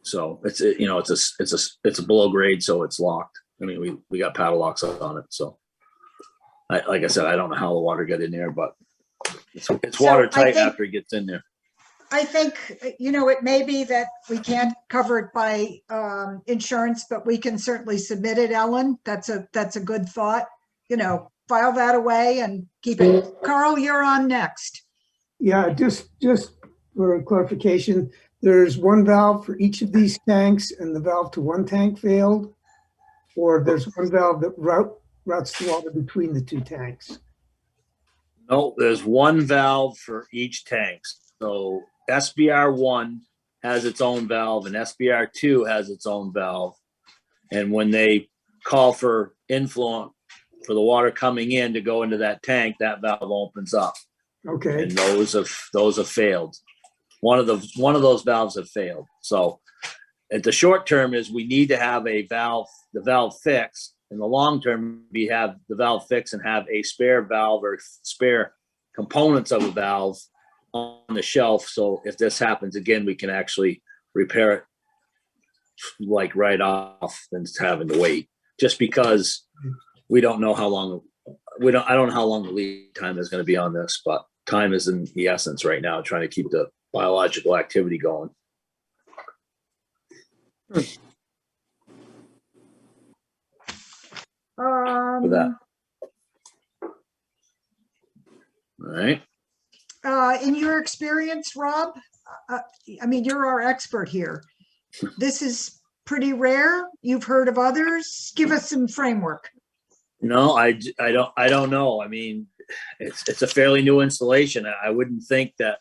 So it's a below grade, so it's locked. I mean, we got padlocks on it. So, like I said, I don't know how the water got in there, but it's So watertight I think- after it gets in there. I think, you know, it may be that we can't cover it by insurance, but we can certainly submit it, Ellen. That's a good thought. You know, file that away and keep it. Carl, you're on next. Yeah, just for clarification, there's 1 valve for each of these tanks, and the valve to 1 tank failed, or there's 1 valve that routes the water between the 2 tanks. No, there's 1 valve for each tank. So SBR1 has its own valve and SBR2 has its own valve. And when they call for inflow for the water coming in to go into that tank, that valve opens up. Okay, And those have failed. One of those valves have failed. So at the short term is we need to have the valve fixed. In the long term, we have the valve fixed and have a spare valve or spare components of a valve on the shelf. So if this happens again, we can actually repair it like right off than having to wait. Just because we don't know how long I don't know how long the lead time is going to be on this, but time is in the essence right now, trying to keep the biological activity going. For that. All right. In your experience, Rob, I mean, you're our expert here. This is pretty rare. You've heard of others. Give us some framework. No, I don't know. I mean, it's a fairly new installation. I wouldn't think that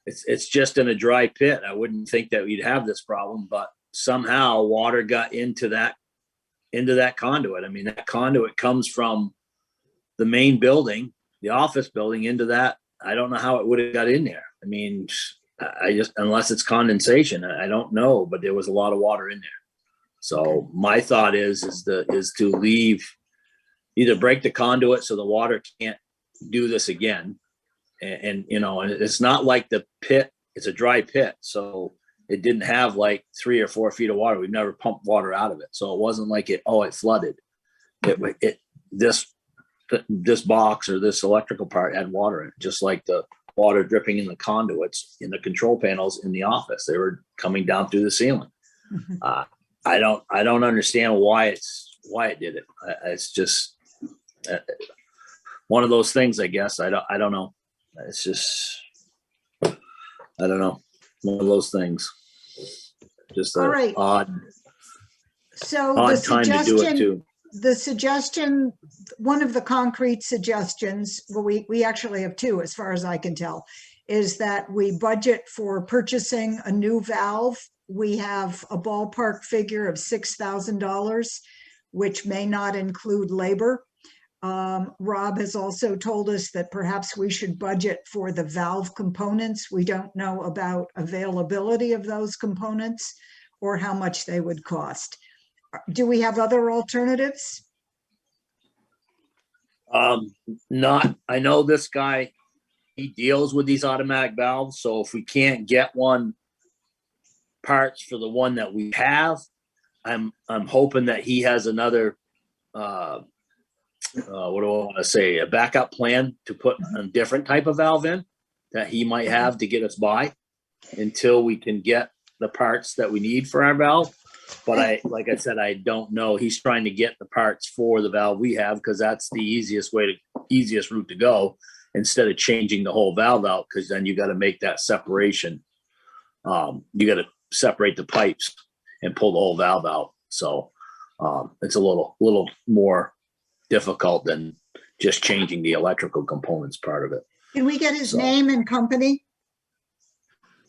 it's just in a dry pit. I wouldn't think that we'd have this problem, but somehow water got into that conduit. I mean, that conduit comes from the main building, the office building, into that. I don't know how it would have got in there. I mean, unless it's condensation, I don't know, but there was a lot of water in there. So my thought is to leave, either break the conduit so the water can't do this again. And you know, and it's not like the pit it's a dry pit. So it didn't have like 3 or 4 feet of water. We've never pumped water out of it. So it wasn't like it flooded. This box or this electrical part had water in it, just like the water dripping in the conduits in the control panels in the office. They were coming down through the ceiling. I don't understand why it did it. It's just one of those things, I guess. I don't know. It's just, I don't know. One of those things. Just All an right. odd So time to do it too. the suggestion, one of the concrete suggestions, well, we actually have two, as far as I can tell, is that we budget for purchasing a new valve. We have a ballpark figure of $6,000, which may not include labor. Rob has also told us that perhaps we should budget for the valve components. We don't know about availability of those components or how much they would cost. Do we have other alternatives? I know this guy, he deals with these automatic valves. So if we can't get parts for the one that we have, I'm hoping that he has another, what do I want to say, a backup plan to put a different type of valve in that he might have to get us by until we can get the parts that we need for our valve. But like I said, I don't know. He's trying to get the parts for the valve we have because that's the easiest route to go instead of changing the whole valve out, because then you got to make that separation. You got to separate the pipes and pull the whole valve out. So it's a little more difficult than just changing the electrical components part of it. Can we get his name and company?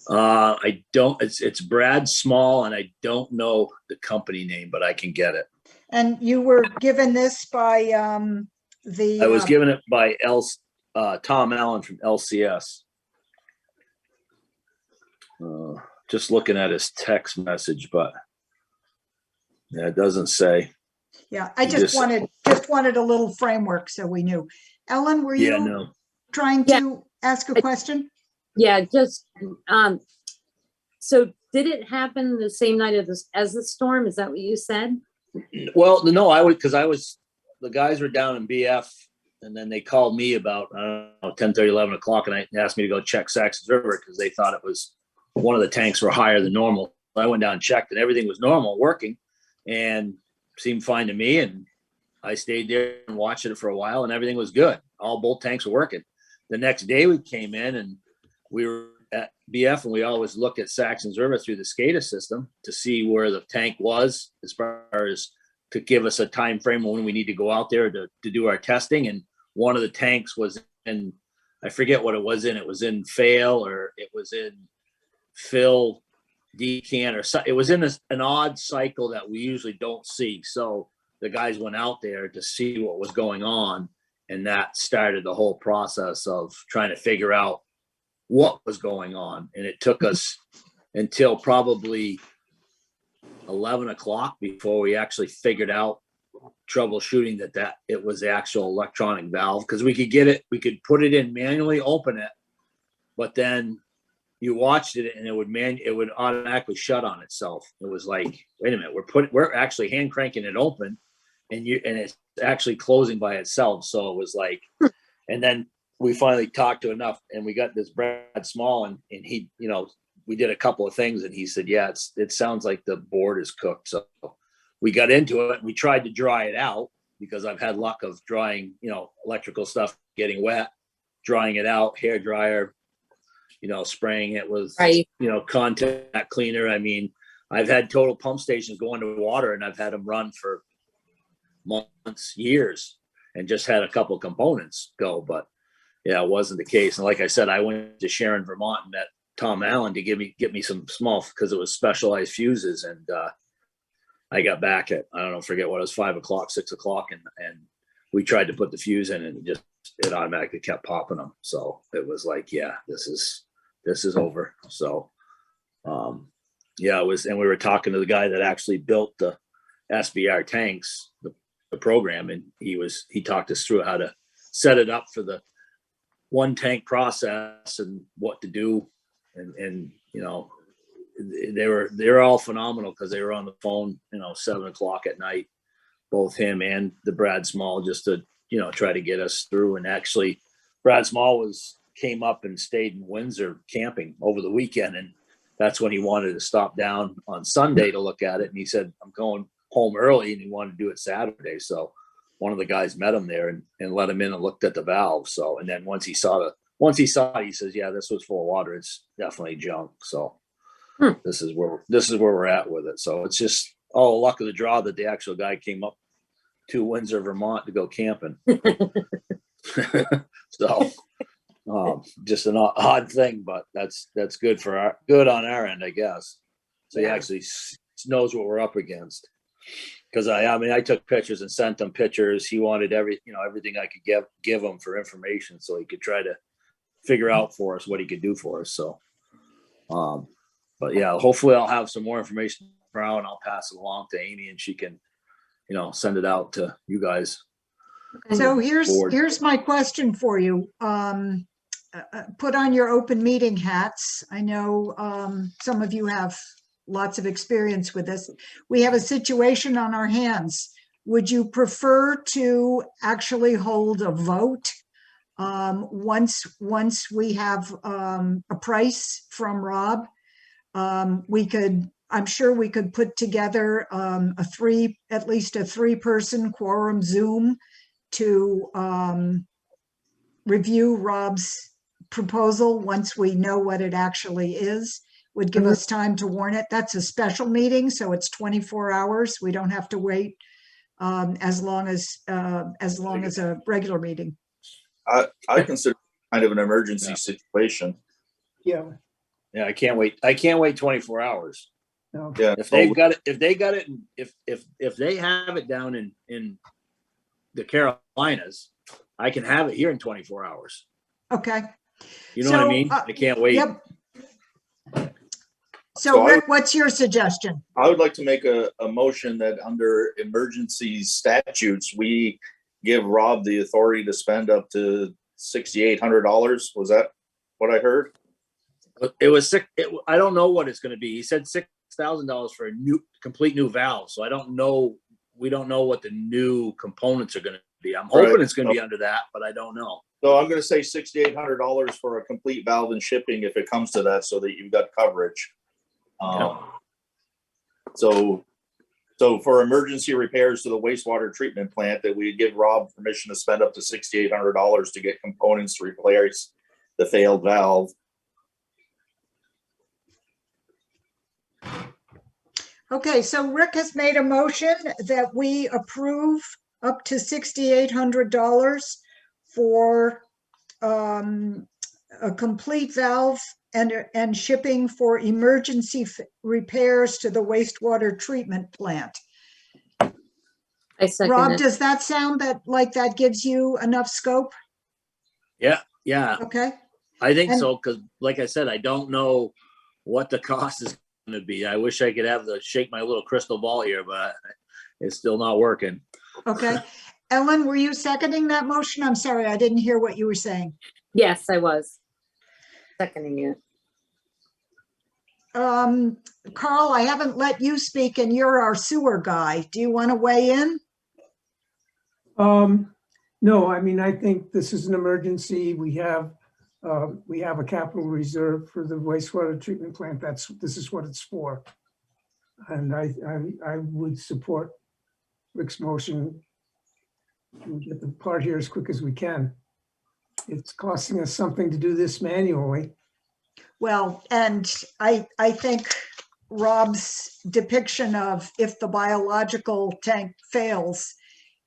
I don't, it's Brad Small, and I don't know the company name, but I can get it. And you were given this by I was given it by Tom Allen from LCS. Just looking at his text message, but yeah, it doesn't say. Yeah, I just wanted a little framework so we knew. Ellen, were you trying to ask a question? Yeah, just, so did it happen the same night as the storm? Is that what you said? Well, no, the guys were down in BF, and then they called me about, I don't know, 10:30, 11 o'clock, and they asked me to go check Saxtons River because they thought it was, one of the tanks were higher than normal. I went down and checked, and everything was normal, working, and seemed fine to me. And I stayed there and watched it for a while, and everything was good. Both tanks were working. The next day we came in, and we were at BF, and we always look at Saxtons River through the SCADA system to see where the tank was, as far as to give us a time frame when we need to go out there to do our testing. And one of the tanks was in, I forget what it was in. It was in fail, or it was in fill decant, or so. It was in an odd cycle that we usually don't see. So the guys went out there to see what was going on, and that started the whole process of trying to figure out what was going on. And it took us until probably 11 o'clock before we actually figured out troubleshooting that it was the actual electronic valve, because we could put it in manually, open it, but then you watched it and it would automatically shut on itself. It was like, wait a minute, we're actually hand cranking it open, and it's actually closing by itself. So it was like, and then we finally talked to enough, and we got this Brad Small, and he, we did a couple of things, and he said, yeah, it sounds like the board is cooked. So we got into it, and we tried to dry it out, because I've had luck of drying, electrical stuff getting wet, drying it out, hair dryer, spraying it with, contact cleaner. I mean, I've had total pump stations go under water, and I've had them run for months, years, and just had a couple components go. But yeah, it wasn't the case. And like I said, I went to Sharon, Vermont, and met Tom Allen to get me some small, because it was specialized fuses. And I got back at, I don't know, forget what it was, 5 o'clock, 6 o'clock. And we tried to put the fuse in, and it automatically kept popping them. So it was like, yeah, this is over. So, yeah, it was, and we were talking to the guy that actually built the SBR tanks, the program, and he talked us through how to set it up for the one tank process and what to do and you know, they're all phenomenal because they were on the phone, you know, 7 o'clock at night, both him and the Brad Small, just to, you know, try to get us through. And actually Brad Small came up and stayed in Windsor camping over the weekend, and that's when he wanted to stop down on Sunday to look at it. And he said, I'm going home early, and he wanted to do it Saturday. So one of the guys met him there and let him in and looked at the valve. So, and then once he saw it, he says, yeah, this was full of water. It's definitely junk. So this is where we're at with it. So it's just, luck of the draw that the actual guy came up to Windsor, Vermont to go camping. So just an odd thing, but that's good on our end, I guess. So he actually knows what we're up against. Because I took pictures and sent him pictures. He wanted everything I could give him for information, so he could try to figure out for us what he could do for us. So, but yeah, hopefully I'll have some more information tomorrow, and I'll pass it along to Amy, and she can, you know, send it out to you guys. So here's my question for you. Put on your open meeting hats. I know some of you have lots of experience with this. We have a situation on our hands. Would you prefer to actually hold a vote once we have a price from Rob? I'm sure we could put together at least a 3-person quorum Zoom to review Rob's proposal once we know what it actually is. Would give us time to warn it. That's a special meeting, so it's 24 hours. We don't have to wait as long as a regular meeting. I consider it kind of an emergency situation. Yeah. Yeah, I can't wait 24 hours. No. Yeah. If they got it, if they have it down in the Carolinas, I can have it here in 24 hours. Okay. You know what I mean? I can't wait. Yep. So Rick, what's your suggestion? I would like to make a motion that under emergency statutes, we give Rob the authority to spend up to $6,800. Was that what I heard? It was sick. I don't know what it's going to be. He said $6,000 for a complete new valve. So I don't know. We don't know what the new components are going to be. I'm hoping it's going to be under that, but I don't know. So I'm going to say $6,800 for a complete valve and shipping if it comes to that, so that you've got coverage. So for emergency repairs to the wastewater treatment plant, that we give Rob permission to spend up to $6,800 to get components to replace the failed valve. Okay, so Rick has made a motion that we approve up to $6,800 for a complete valve and shipping for emergency repairs to the wastewater treatment plant. I second Rob, it. does that sound like that gives you enough scope? Yeah. Okay. I think so, because like I said, I don't know what the cost is going to be. I wish I could shake my little crystal ball here, but it's still not working. Okay. Ellen, were you seconding that motion? I'm sorry, I didn't hear what you were saying. Yes, I was seconding it. Carl, I haven't let you speak, and you're our sewer guy. Do you want to weigh in? No, I mean, I think this is an emergency. We have a capital reserve for the wastewater treatment plant. This is what it's for. And I would support Rick's motion. We get the part here as quick as we can. It's costing us something to do this manually. Well, and I think Rob's depiction of if the biological tank fails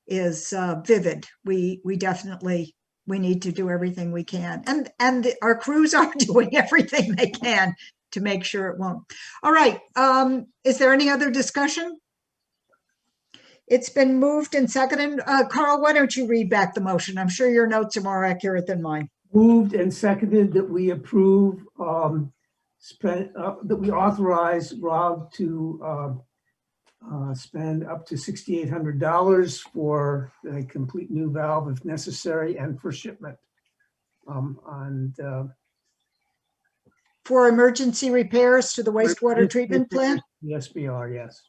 is vivid. We definitely need to do everything we can, and our crews are doing everything they can to make sure it won't. All right. Is there any other discussion? It's been moved and seconded. Carl, why don't you read back the motion? I'm sure your notes are more accurate than mine. Moved and seconded that we approve, that we authorize Rob to spend up to $6,800 for a complete new valve if necessary and for shipment. for emergency repairs to the wastewater treatment plant? The SBR, yes.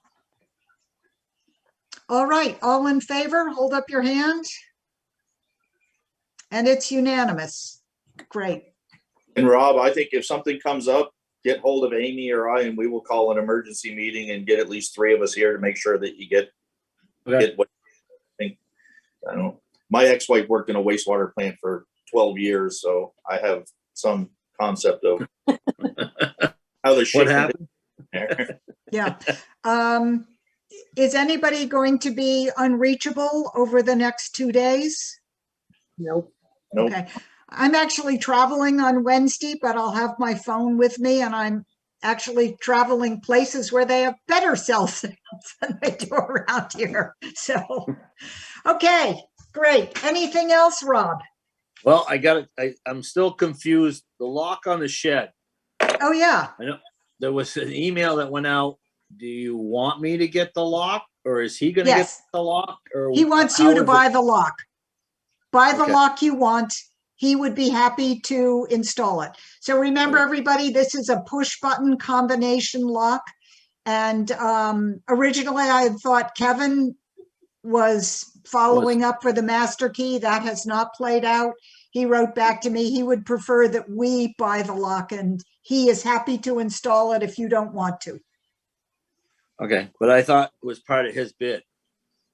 All right, all in favor, hold up your hand. And it's unanimous. Great. And Rob, I think if something comes up, get hold of Amy or I, and we will call an emergency meeting and get at least 3 of us here to make sure that you get Okay. what I think. I don't know. My ex-wife worked in a wastewater plant for 12 years, so I have some concept of how the shit What happened? there. Yeah. Is anybody going to be unreachable over the next 2 days? Nope. Nope. Okay. I'm actually traveling on Wednesday, but I'll have my phone with me, and I'm actually traveling places where they have better cell signals than they do around here. So, okay, great. Anything else, Rob? Well, I'm still confused. The lock on the shed. Oh, yeah. I know there was an email that went out. Do you want me to get the lock, or is he gonna Yes. get the lock? Or He wants how you to is buy it? the lock. Buy the Okay. lock you want. He would be happy to install it. So remember, Okay. everybody, this is a push button combination lock. And originally I had thought Kevin was following up for the master key. That has not played out. He wrote back to me, he would prefer that we buy the lock, and he is happy to install it if you don't want to. Okay, but I thought it was part of his bid.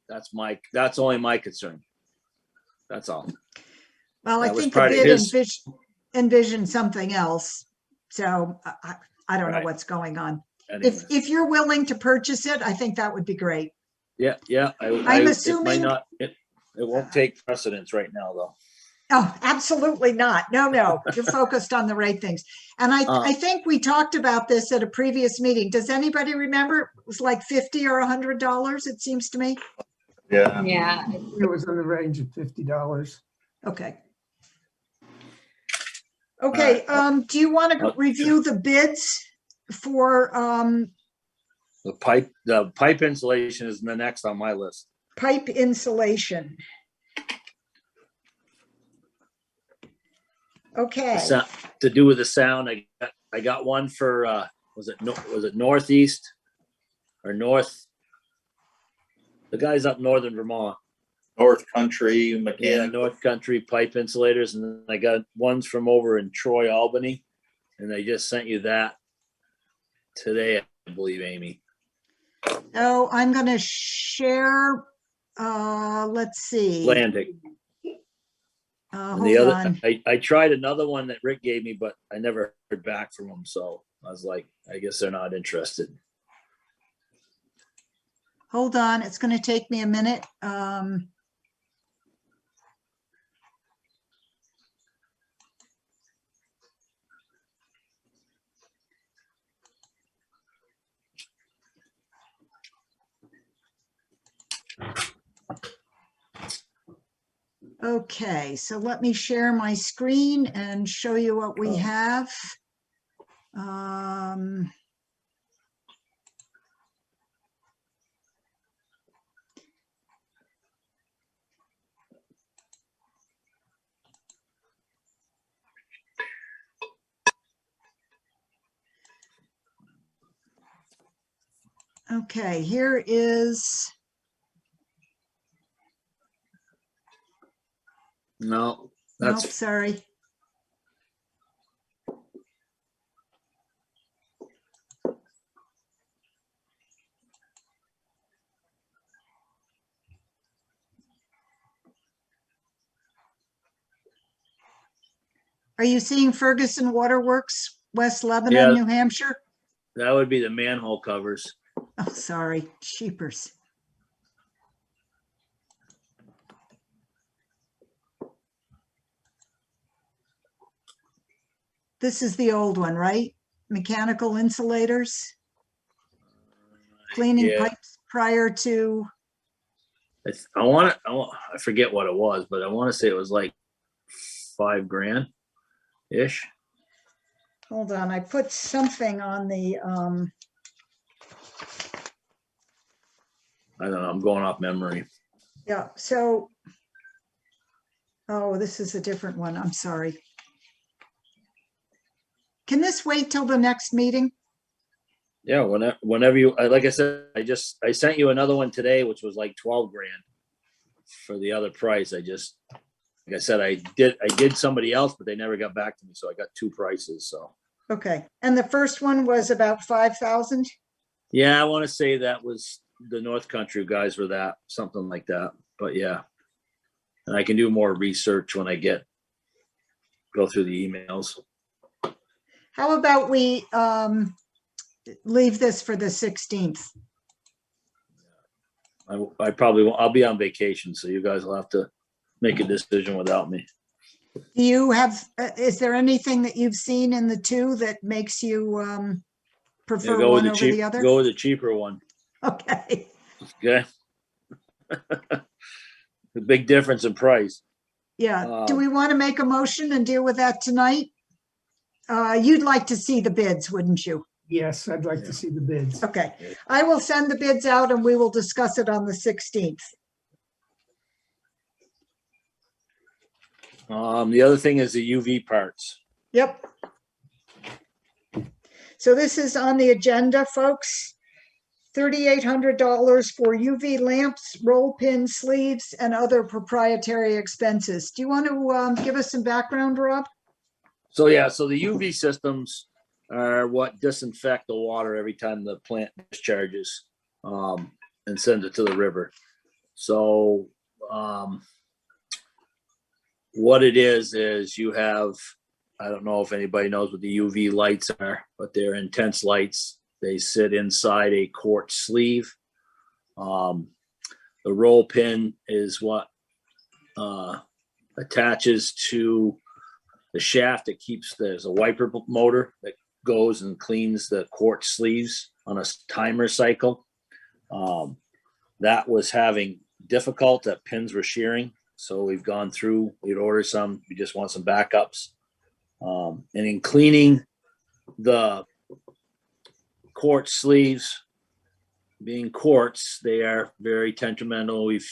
That's only my concern. That's all. Well, I That was think the part of bid his- envisioned something else. So I don't know Right. what's going on. Anyway. If you're willing to purchase it, I think that would be great. Yeah. I'm It assuming- might not. It won't take precedence right now, though. Oh, absolutely not. No, you're focused on the right things. And I think we talked about this at a previous meeting. Does anybody remember? It was like $50 or $100, it seems to me. Yeah. Yeah. It was in the range of $50. Okay. Okay, do you want to review the bids for The pipe insulation is the next on my list. pipe insulation? Okay, To do with the sound, I got one for was it Northeast or North? The guy's up northern Vermont. North Country Yeah, Mechanical. North Country pipe insulators, and then I got ones from over in Troy, Albany, and they just sent you that today, I believe, Amy. so I'm going to share, let's see. Atlantic. And Hold the other, on. I tried another one that Rick gave me, but I never heard back from them. So I was like, I guess they're not interested. Hold on, it's going to take me a minute. Okay, so let me share my screen and show you what we have. Okay, here is, No, nope, that's sorry. Are you seeing Ferguson Waterworks, West Lebanon, Yeah. New Hampshire? that would be the manhole covers. Oh, sorry, sheepers. This is the old one, right? Mechanical insulators? Cleaning Yeah. pipes prior to, I forget what it was, but I want to say it was like $5,000 ish. hold on, I put something on the, I don't know. I'm going off memory. yeah, so, oh, this is a different one, I'm sorry. Can this wait till the next meeting? Yeah, whenever you, like I said, I sent you another one today, which was like 12 grand for the other price. Like I said, I did somebody else, but they never got back to me. So I got two prices. So Okay, and the first one was about 5,000? yeah, I want to say that was the North Country guys were that, something like that. But yeah, and I can do more research when I go through the emails. How about we leave this for the 16th? I probably won't. I'll be on vacation, so you guys will have to make a decision without me. Do you have, is there anything that you've seen in the two that makes you Yeah, prefer go with one over the other? Go with the cheaper one. Okay, Okay. The big difference in price. yeah. Do we want to make a motion and deal with that tonight? You'd like to see the bids, wouldn't you? Yes, I'd like to see the bids. Okay, I will send the bids out and we will discuss it on the 16th. The other thing is the UV parts. Yep. So this is on the agenda, folks. $3,800 for UV lamps, roll pin sleeves, and other proprietary expenses. Do you want to give us some background, Rob? So yeah, so the UV systems are what disinfect the water every time the plant discharges and sends it to the river. So what it is you have, I don't know if anybody knows what the UV lights are, but they're intense lights. They sit inside a quartz sleeve. The roll pin is what attaches to the shaft. It keeps, there's a wiper motor that goes and cleans the quartz sleeves on a timer cycle. That was having difficult, that pins were shearing. So we've gone through, we'd ordered some, we just want some backups. And in cleaning the quartz sleeves, being quartz, they are very temperamental. We've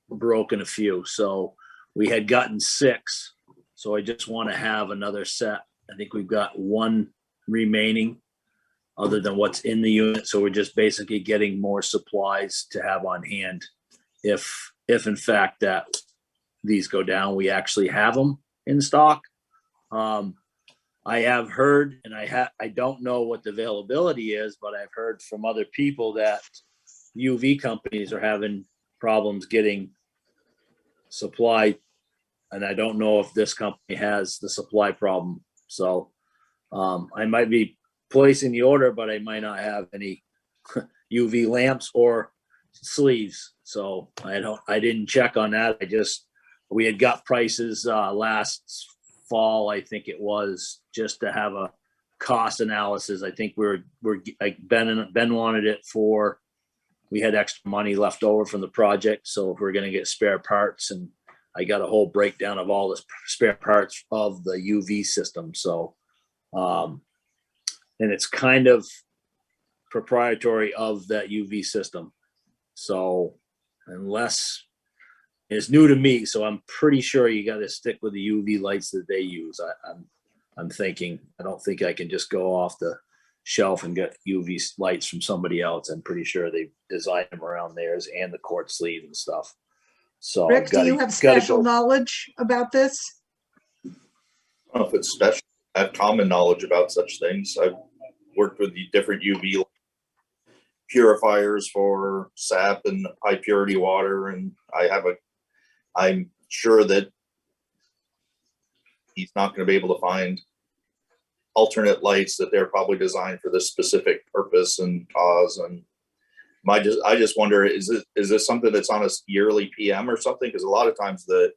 broken a few. So we had gotten 6. So I just want to have another set. I think we've got 1 remaining other than what's in the unit. So we're just basically getting more supplies to have on hand. If in fact that these go down, we actually have them in stock. I have heard, and I don't know what the availability is, but I've heard from other people that UV companies are having problems getting supply, and I don't know if this company has the supply problem. So I might be placing the order, but I might not have any UV lamps or sleeves. So I didn't check on that. We had got prices last fall, I think it was, just to have a cost analysis. I think we're like Ben wanted it for, we had extra money left over from the project. So if we're going to get spare parts, and I got a whole breakdown of all the spare parts of the UV system. So, and it's kind of proprietary of that UV system. So unless, it's new to me, so I'm pretty sure you got to stick with the UV lights that they use. I'm thinking, I don't think I can just go off the shelf and get UV lights from somebody else. I'm pretty sure they designed them around theirs and the quartz sleeve and stuff. So Rick, do you have special knowledge about this? I don't know if it's special. I have common knowledge about such things. I've worked with the different UV purifiers for sap and high purity water, and I'm sure that he's not going to be able to find alternate lights that they're probably designed for this specific purpose and cause. And I just wonder, is this something that's on a yearly PM or something? Because a lot of times the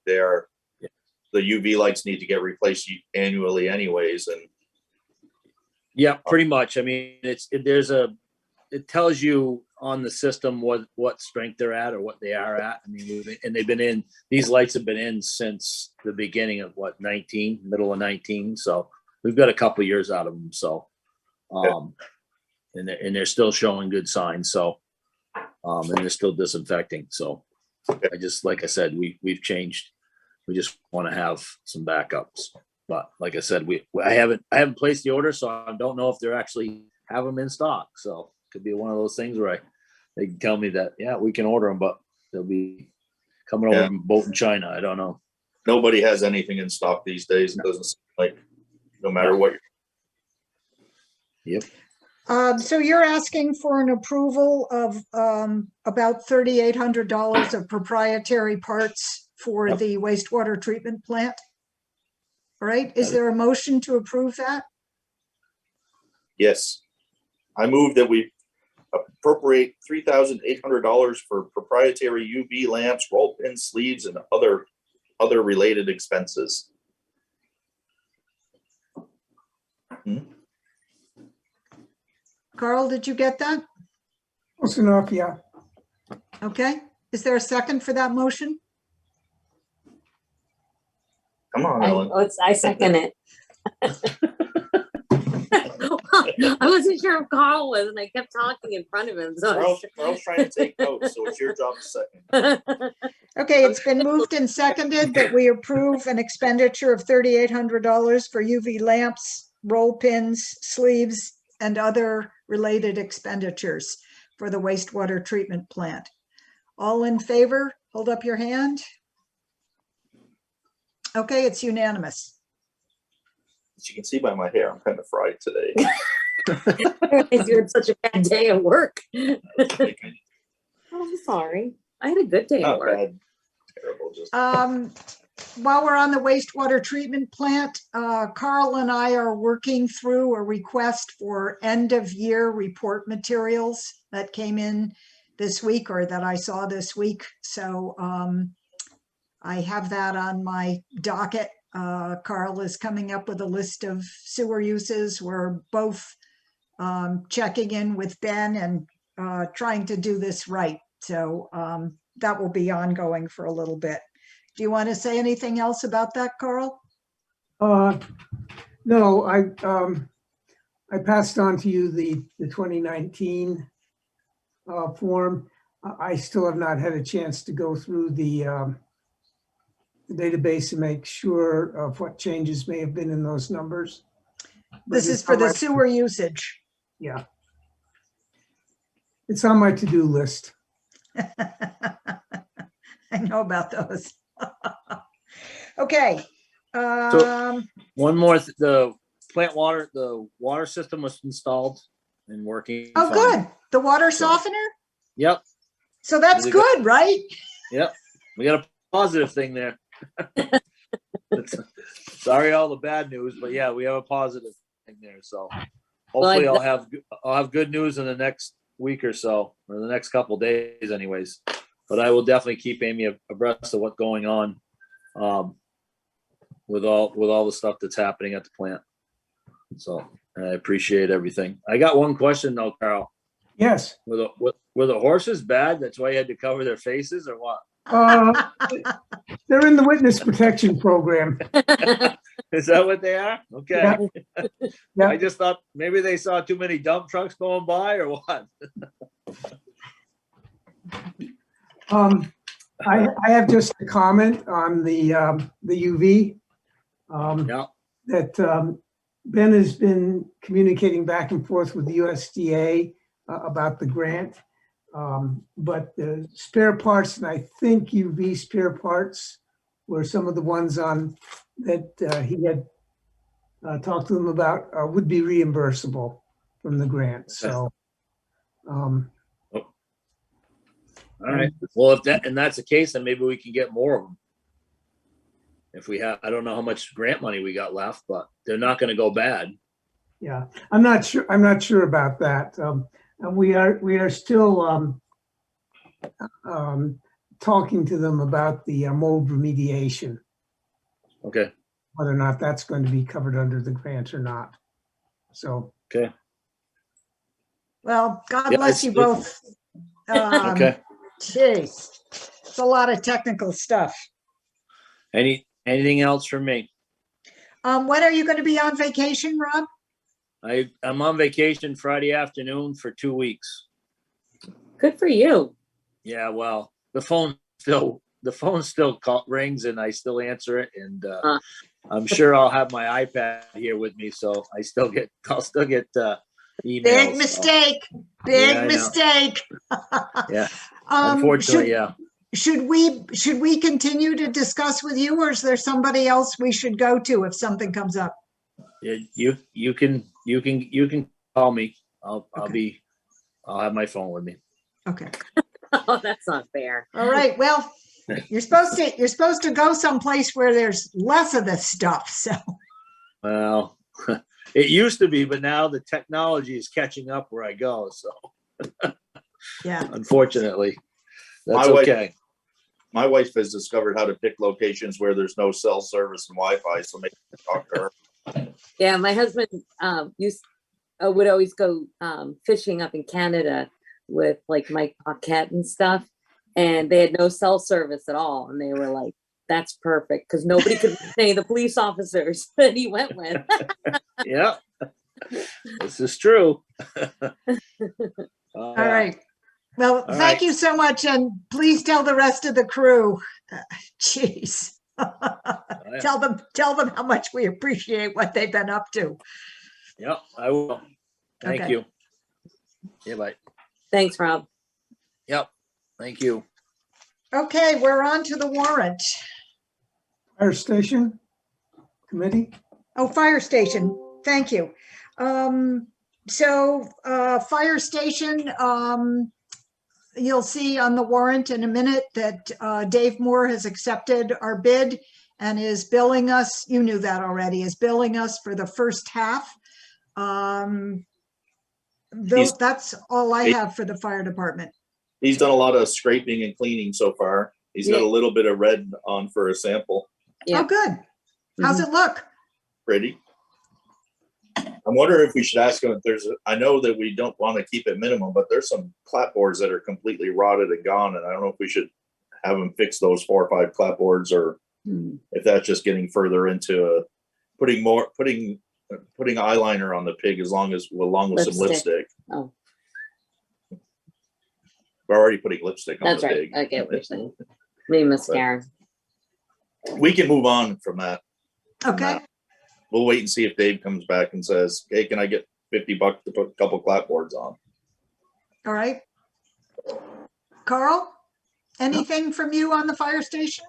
UV lights need to get replaced annually anyways. And yeah, pretty much. I mean, it tells you on the system what strength they're at or what they are at. I mean, these lights have been in since the beginning of middle of 19. So we've got a couple of years out of them. So, and they're still showing good signs. So, and they're still disinfecting. So like I said, we've changed. We just want to have some backups. But like I said, I haven't placed the order, so I don't know if they're actually have them in stock. So it could be one of those things where they can tell me that, yeah, we can order them, but they'll be coming over from boat in China. I don't know. Nobody has anything in stock these days. It doesn't seem like, no matter what. Yep. So you're asking for an approval of about $3,800 of proprietary parts for Yep. the wastewater treatment plant? All right, is That is- there a motion to approve that? Yes. I move that we appropriate $3,800 for proprietary UV lamps, roll pin sleeves, and other related expenses. Carl, did you get that? Close enough, yeah. Okay, is there a second for that motion? Come on, Ellen. I second it. I wasn't sure if Carl was, and I kept talking in front of him, so. Carl's trying to take notes, so it's your job to second. Okay, it's been moved and seconded that we approve an expenditure of $3,800 for UV lamps, roll pins, sleeves, and other related expenditures for the wastewater treatment plant. All in favor, hold up your hand. Okay, it's unanimous. As you can see by my hair, I'm kind of fried today. You had such a bad day at work. Oh, I'm sorry. I had a good day at Not work. bad. Terrible. Just While we're on the wastewater treatment plant, Carl and I are working through a request for end of year report materials that came in this week, or that I saw this week. So I have that on my docket. Carl is coming up with a list of sewer uses. We're both checking in with Ben and trying to do this right. So that will be ongoing for a little bit. Do you want to say anything else about that, Carl? No, I passed on to you the 2019 form. I still have not had a chance to go through the database and make sure of what changes may have been in those numbers. But This is for the sewer usage. Yeah. It's on my to-do list. I know about those. Okay. One more, the plant water, the water system was installed and working. Oh, fine. good. The water softener? Yep, So that's Really good. good, right? yep. We got a positive thing there. Sorry, all the bad news, but yeah, we have a positive thing there. So hopefully I'll have good news in the next week or so, or the next couple days anyways. But I will definitely keep Amy abreast of what's going on with all the stuff that's happening at the plant. So I appreciate everything. I got one question though, Carl. Yes. Were the horses bad? That's why you had to cover their faces, or what? They're in the witness protection program. Is that what they are? Okay. Yeah. I just thought maybe they saw too many dump trucks going by or what? I have just a comment on the UV. Yeah. That Ben has been communicating back and forth with the USDA about the grant. But the spare parts, and I think UV spare parts were some of the ones on that he had talked to them about would be reimbursable from the grant. So, All right. Well, if that's the case, then maybe we can get more of them. If we have, I don't know how much grant money we got left, but they're not going to go bad. yeah, I'm not sure about that. And we are still talking to them about the mold remediation, Okay. whether or not that's going to be covered under the grant or not. So, Okay. Well, God Yeah, bless you both. Okay. Jeez, it's a lot of technical stuff. Anything else from me? When are you going to be on vacation, Rob? I'm on vacation Friday afternoon for 2 weeks. Good for you. Yeah. Well, the phone still rings and I still answer it. And I'm sure I'll have my iPad here with me, so I'll still get emails. Big so, mistake, Yeah, big I know. mistake. Yeah, unfortunately, should- yeah. Should we continue to discuss with you, or is there somebody else we should go to if something comes up? Yeah, you can call me. I'll Okay. have my phone with me. Okay. Oh, that's not fair. All right. Well, you're supposed to go someplace where there's less of this stuff. So Well, it used to be, but now the technology is catching up where I go. So yeah. unfortunately, that's My wife- okay. My wife has discovered how to pick locations where there's no cell service and Wi-Fi, so maybe I can talk to her. Yeah, my husband would always go fishing up in Canada with like Mike Paquette and stuff, and they had no cell service at all, and they were like, "That's perfect," because nobody could say the police officers that he went with. Yeah, this is true. All right. Well, thank you so much, and please tell the rest of the crew. Jeez. Tell them how much we appreciate what they've been up to. Yep, I will. Thank Okay. you. Yeah, bye. Thanks, Rob. Yep, thank you. Okay, we're on to the warrant. Fire Station Committee. Oh, fire station. Thank you. Fire station, you'll see on the warrant in a minute that Dave Moore has accepted our bid and is billing us, you knew that already, is billing us for the first half. That's all I have for the fire department. He's done a lot of scraping and cleaning so far. He's got a little bit of red on for a sample. Yeah. Oh, good. How's it look? Pretty. I'm wondering if we should ask him if there's, I know that we don't want to keep it minimum, but there's some clapboards that are completely rotted and gone. And I don't know if we should have him fix those 4 or 5 clapboards, or if that's just getting further into putting eyeliner on the pig along with some lipstick. Oh, We're already putting lipstick on that's the right. pig. I get what you're saying. Maybe mascara. We can move on from that. Okay. We'll wait and see if Dave comes back and says, "Hey, can I get $50 to put a couple clapboards on?" All right. Carl, anything from you on the fire station?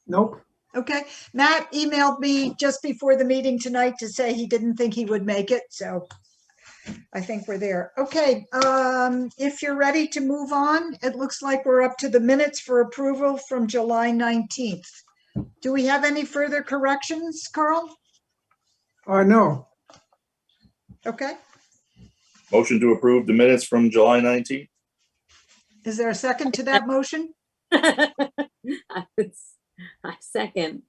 Nope. Okay. Matt emailed me just before the meeting tonight to say he didn't think he would make it. So I think we're there. Okay. If you're ready to move on, it looks like we're up to the minutes for approval from July 19th. Do we have any further corrections, Carl? No. Okay. Motion to approve the minutes from July 19th. Is there a second to that motion? I second.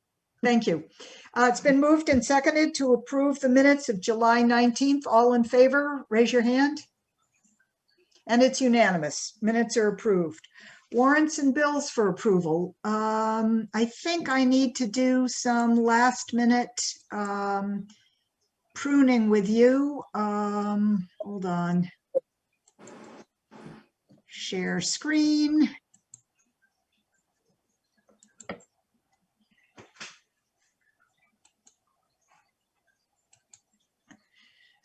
Thank you. It's been moved and seconded to approve the minutes of July 19th. All in favor, raise your hand. And it's unanimous. Minutes are approved. Warrants and bills for approval. I think I need to do some last minute pruning with you. Hold on. Share screen.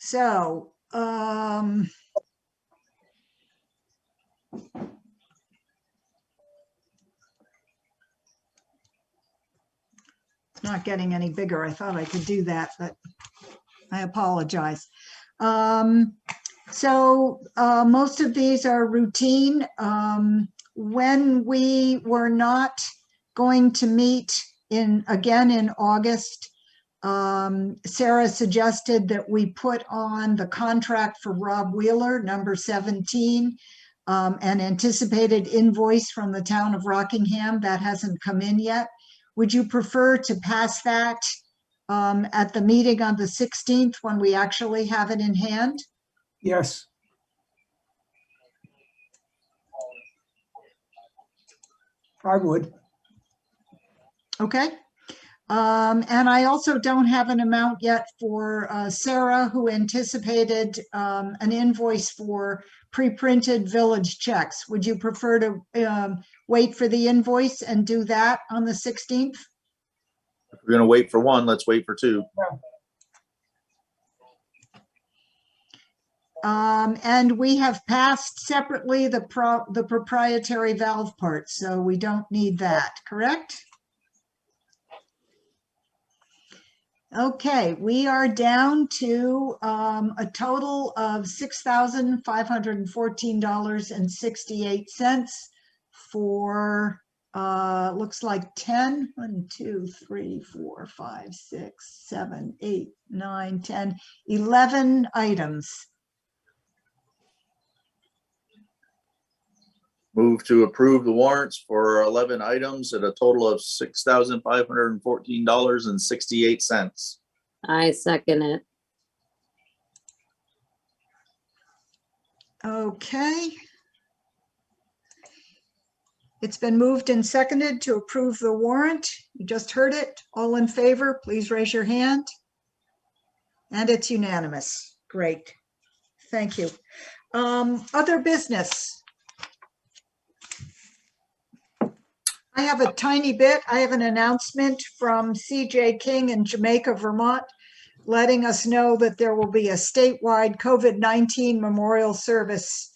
So, it's not getting any bigger. I thought I could do that, but I apologize. Most of these are routine. When we were not going to meet again in August, Sarah suggested that we put on the contract for Rob Wheeler, number 17, an anticipated invoice from the town of Rockingham. That hasn't come in yet. Would you prefer to pass that at the meeting on the 16th when we actually have it in hand? Yes. I would. Okay. And I also don't have an amount yet for Sarah, who anticipated an invoice for pre-printed village checks. Would you prefer to wait for the invoice and do that on the 16th? If we're gonna wait for one, let's wait for two. And we have passed separately the proprietary valve part, so we don't need that, correct? Okay, we are down to a total of $6,514.68 for looks like 10, 1, 2, 3, 4, 5, 6, 7, 8, 9, 10, 11 items. Move to approve the warrants for 11 items at a total of $6,514.68. I second it. Okay. It's been moved and seconded to approve the warrant. You just heard it. All in favor, please raise your hand. And it's unanimous. Great. Thank you. Other business. I have a tiny bit. I have an announcement from CJ King in Jamaica, Vermont, letting us know that there will be a statewide COVID-19 memorial service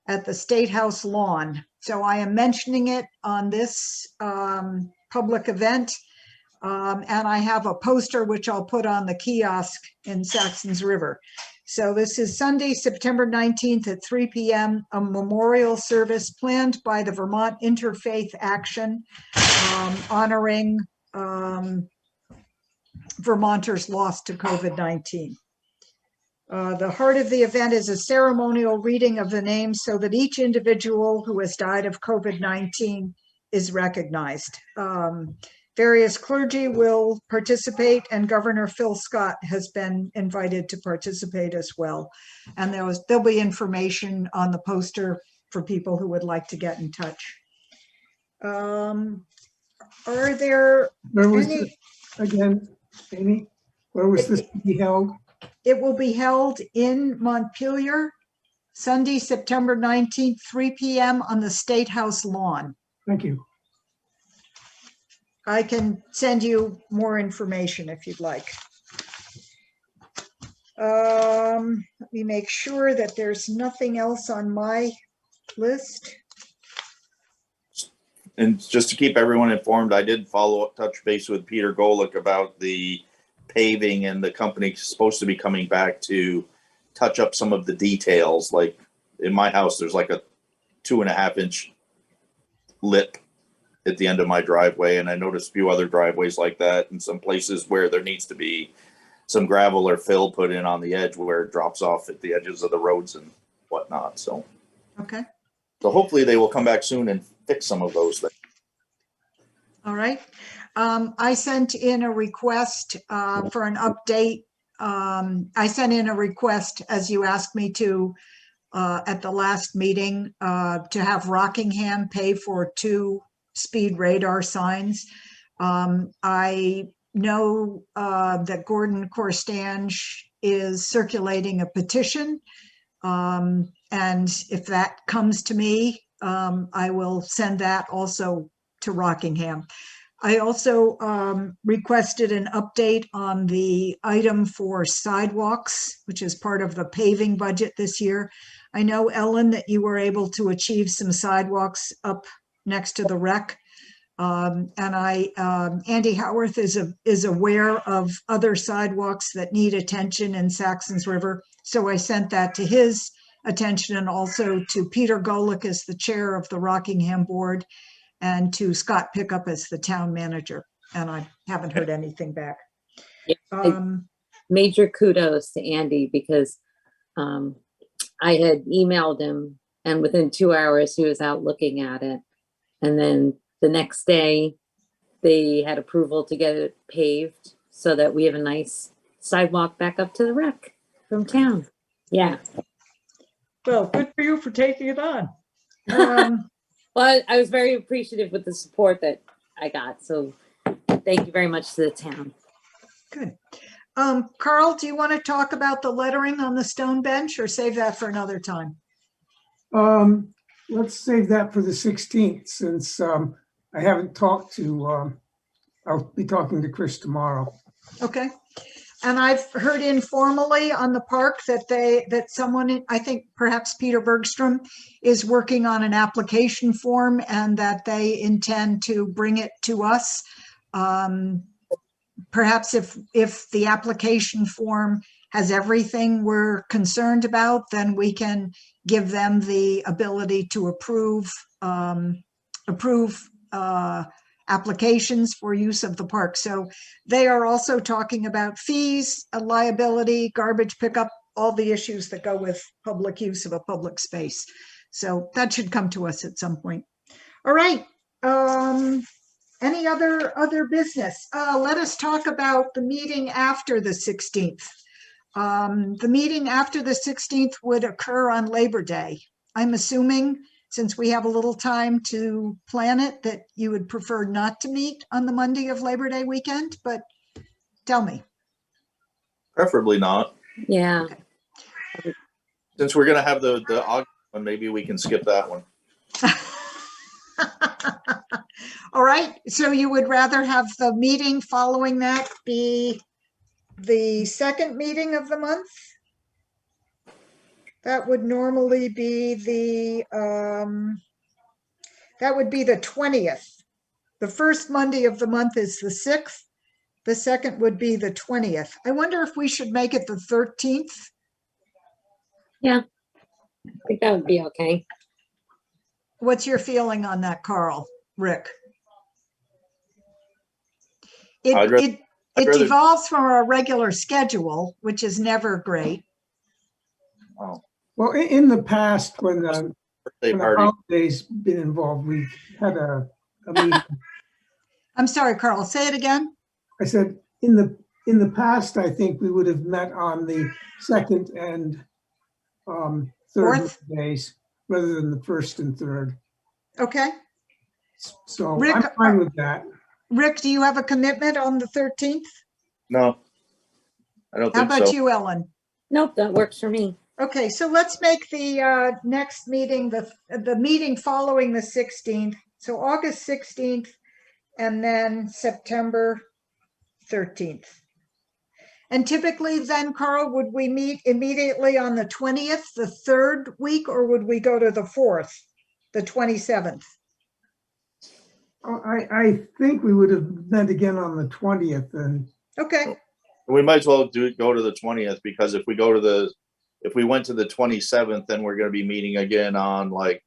at the State House lawn. So I am mentioning it on this public event. And I have a poster which I'll put on the kiosk in Saxtons River. So this is Sunday, September 19th at 3 p.m., a memorial service planned by the Vermont Interfaith Action, honoring Vermonters lost to COVID-19. The heart of the event is a ceremonial reading of the names so that each individual who has died of COVID-19 is recognized. Various clergy will participate, and Governor Phil Scott has been invited to participate as well. And there'll be information on the poster for people who would like to get in touch. Are there Where was any? this again, Amy? Where was this to be held? It will be held in Montpelier, Sunday, September 19th, 3 p.m. on the State House lawn. Thank you. I can send you more information if you'd like. Let me make sure that there's nothing else on my list. And just to keep everyone informed, I did follow up, touch base with Peter Golick about the paving, and the company is supposed to be coming back to touch up some of the details. Like in my house, there's like a 2.5-inch lip at the end of my driveway, and I noticed a few other driveways like that, and some places where there needs to be some gravel or fill put in on the edge where it drops off at the edges of the roads and whatnot. So, Okay. so hopefully they will come back soon and fix some of those things. All right. I sent in a request for an update. I sent in a request, as you asked me to, at the last meeting, to have Rockingham pay for 2 speed radar signs. I know that Gordon Corstange is circulating a petition. And if that comes to me, I will send that also to Rockingham. I also requested an update on the item for sidewalks, which is part of the paving budget this year. I know, Ellen, that you were able to achieve some sidewalks up next to the rec. And Andy Howarth is aware of other sidewalks that need attention in Saxtons River. So I sent that to his attention, and also to Peter Golick as the chair of the Rockingham board, and to Scott Pickup as the town manager. And I haven't heard anything back. Yeah, major kudos to Andy, because I had emailed him, and within 2 hours he was out looking at it. And then the next day they had approval to get it paved so that we have a nice sidewalk back up to the rec from town. Yeah. Well, good for you for taking it on. Well, I was very appreciative with the support that I got. So thank you very much to the town. Good. Carl, do you want to talk about the lettering on the stone bench, or save that for another time? Let's save that for the 16th, since I haven't talked to I'll be talking to Chris tomorrow. Okay. And I've heard informally on the park that someone, I think perhaps Peter Bergstrom, is working on an application form and that they intend to bring it to us. Perhaps if the application form has everything we're concerned about, then we can give them the ability to approve applications for use of the park. So they are also talking about fees, liability, garbage pickup, all the issues that go with public use of a public space. So that should come to us at some point. All right. Any other business? Let us talk about the meeting after the 16th. The meeting after the 16th would occur on Labor Day. I'm assuming, since we have a little time to plan it, that you would prefer not to meet on the Monday of Labor Day weekend, but tell me. Preferably not. Yeah. Since we're gonna have the August one, maybe we can skip that one. All right, so you would rather have the meeting following that be the second meeting of the month? That would normally be that would be the 20th. The first Monday of the month is the 6th. The second would be the 20th. I wonder if we should make it the 13th. Yeah. I think that would be okay. What's your feeling on that, Carl? Rick? It I'd rather- devolves from our regular schedule, which is never great. Oh, Well, in the past, when birthday the party. holidays been involved, we've had a meeting. I'm sorry, Carl, say it again. I said, in the past, I think we would have met on the second and third Fourth? days rather than the first and third. Okay. So Rick, I'm fine with that. Rick, do you have a commitment on the 13th? No, I don't How think about so. you, Ellen? Nope, that works for me. Okay, so let's make the next meeting, the meeting following the 16th. So August 16th and then September 13th. And typically then, Carl, would we meet immediately on the 20th, the third week, or would we go to the 4th, the 27th? Oh, I think we would have met again on the 20th and Okay, We might as well go to the 20th, because if we went to the 27th, then we're gonna be meeting again on like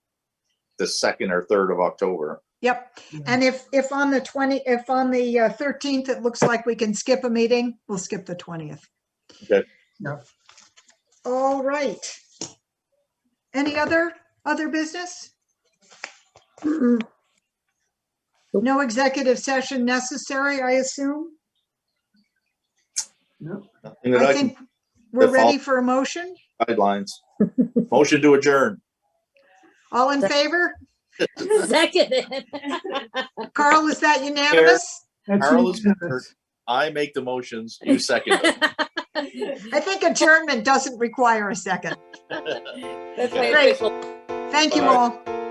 the 2nd or 3rd of October. yep. And if on the 13th, it looks like we can skip a meeting, we'll skip the 20th. Okay. Yeah. All right. Any other business? No executive session necessary, I assume? no. Nothing that I I can think we're default- ready for a motion. guidelines. Motion to adjourn. All in favor? Second. Carl, is that unanimous? That's Carl is unanimous. I make the motions, you second. I think adjournment doesn't require a second. That's my Okay. Great. official. Thank you Bye. all.